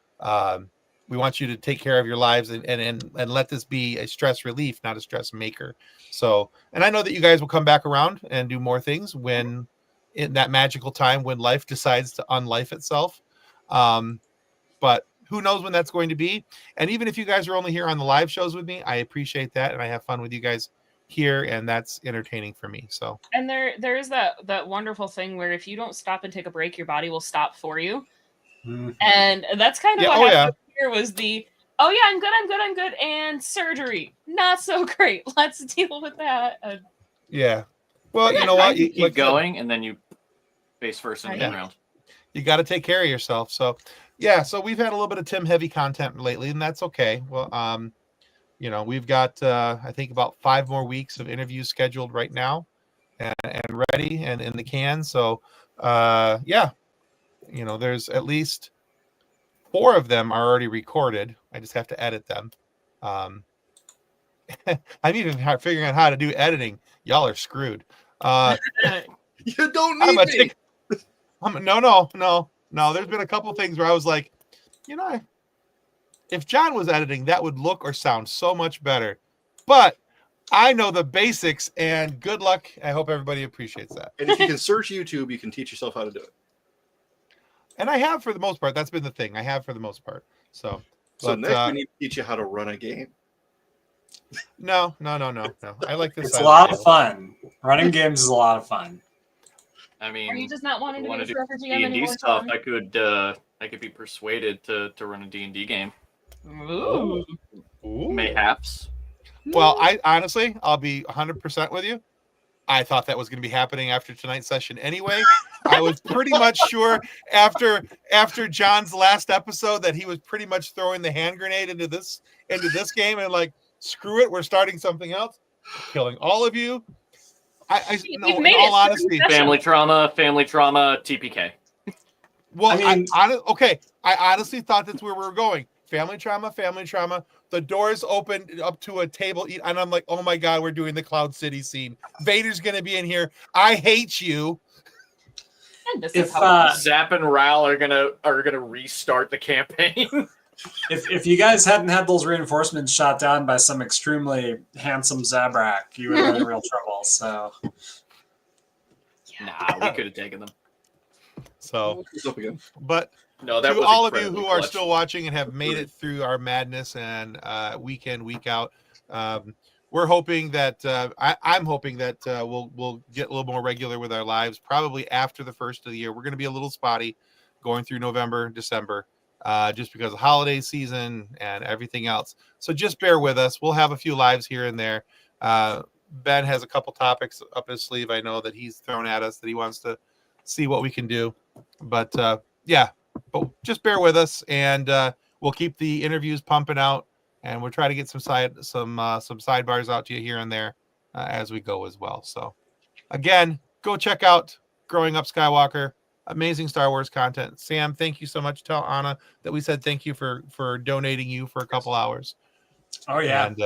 we want you to take care of your lives and let this be a stress relief, not a stress maker. So, and I know that you guys will come back around and do more things when in that magical time when life decides to unlife itself. But who knows when that's going to be? And even if you guys are only here on the live shows with me, I appreciate that, and I have fun with you guys here, and that's entertaining for me. So, And there is that wonderful thing where if you don't stop and take a break, your body will stop for you. Mm-hmm. And that's kind of Yeah, what happened here was oh yeah, I'm good, and surgery. Not so great. Let's deal with that. yeah. Well, you know what? You keep going, and then you face first into the Right. ground. You got to take care of yourself. So, yeah. So we've had a little bit of Tim heavy content lately, and that's okay. Well, you know, we've got I think about 5 more weeks of interviews scheduled right now, and ready and in the can. So, yeah, you know, there's at least 4 of them are already recorded. I just have to edit them. I'm even figuring out how to do editing. Y'all are screwed. You don't need me. No. There's been a couple things where I was like, you know, if John was editing, that would look or sound so much better. But I know the basics, and good luck. I hope everybody appreciates that. And if you can search YouTube, you can teach yourself how to do it. And I have for the most part. That's been the thing. I have for the most part. So Next we need to teach you how to run a game. No. I like this. It's a lot of fun. Running games is a lot of fun. I mean, Are you just not wanting to want be to a do surfer GM D&D anymore? stuff, Tom? I could be persuaded to run a D&D game. Ooh. Mayhaps. Well, I honestly, I'll be 100% with you. I thought that was going to be happening after tonight's session anyway. I was pretty much sure after John's last episode that he was pretty much throwing the hand grenade into this game and like, screw it, we're starting something else, killing all of you. You've In made all it honesty, Family trauma, TPK. well, I mean- I honestly thought that's where we were going. Family trauma. The doors opened up to a table, and I'm like, oh my god, we're doing the Cloud City scene. Vader's gonna be in here. I hate you. And this If, is how Zap and Ral are gonna restart the campaign. If you guys hadn't had those reinforcements shot down by some extremely handsome Zabrak, you would have been in real trouble. So Nah, we could have taken them. So, It's up again. but No, that to was all of you incredibly who are clutch. still watching and have made it through our madness and week in, week out, we're hoping that I'm hoping that we'll get a little more regular with our lives. Probably after the first of the year, we're going to be a little spotty going through November, December. just because of holiday season and everything else. So just bear with us. We'll have a few lives here and there. Ben has a couple topics up his sleeve. I know that he's thrown at us that he wants to see what we can do. But yeah, but just bear with us, and we'll keep the interviews pumping out, and we'll try to get some sidebars out to you here and there as we go as well. So again, go check out Growing Up Skywalker. Amazing Star Wars content. Sam, thank you so much. Tell Anna that we said thank you for donating you for a couple hours. Oh yeah. And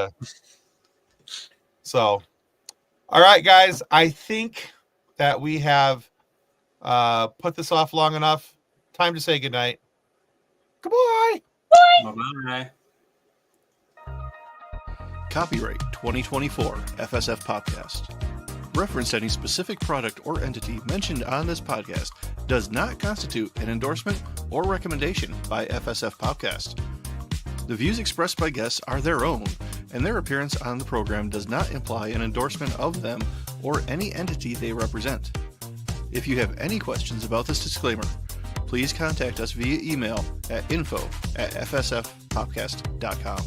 so, all right, guys. I think that we have put this off long enough. Time to say goodnight. Goodbye. Bye-bye. Copyright 2024 FSF PopCast. Reference to any specific product or entity mentioned on this podcast does not constitute an endorsement or recommendation by FSF PopCast. The views expressed by guests are their own, and their appearance on the program does not imply an endorsement of them or any entity they represent. If you have any questions about this disclaimer, please contact us via email at info@fsfpopcast.com.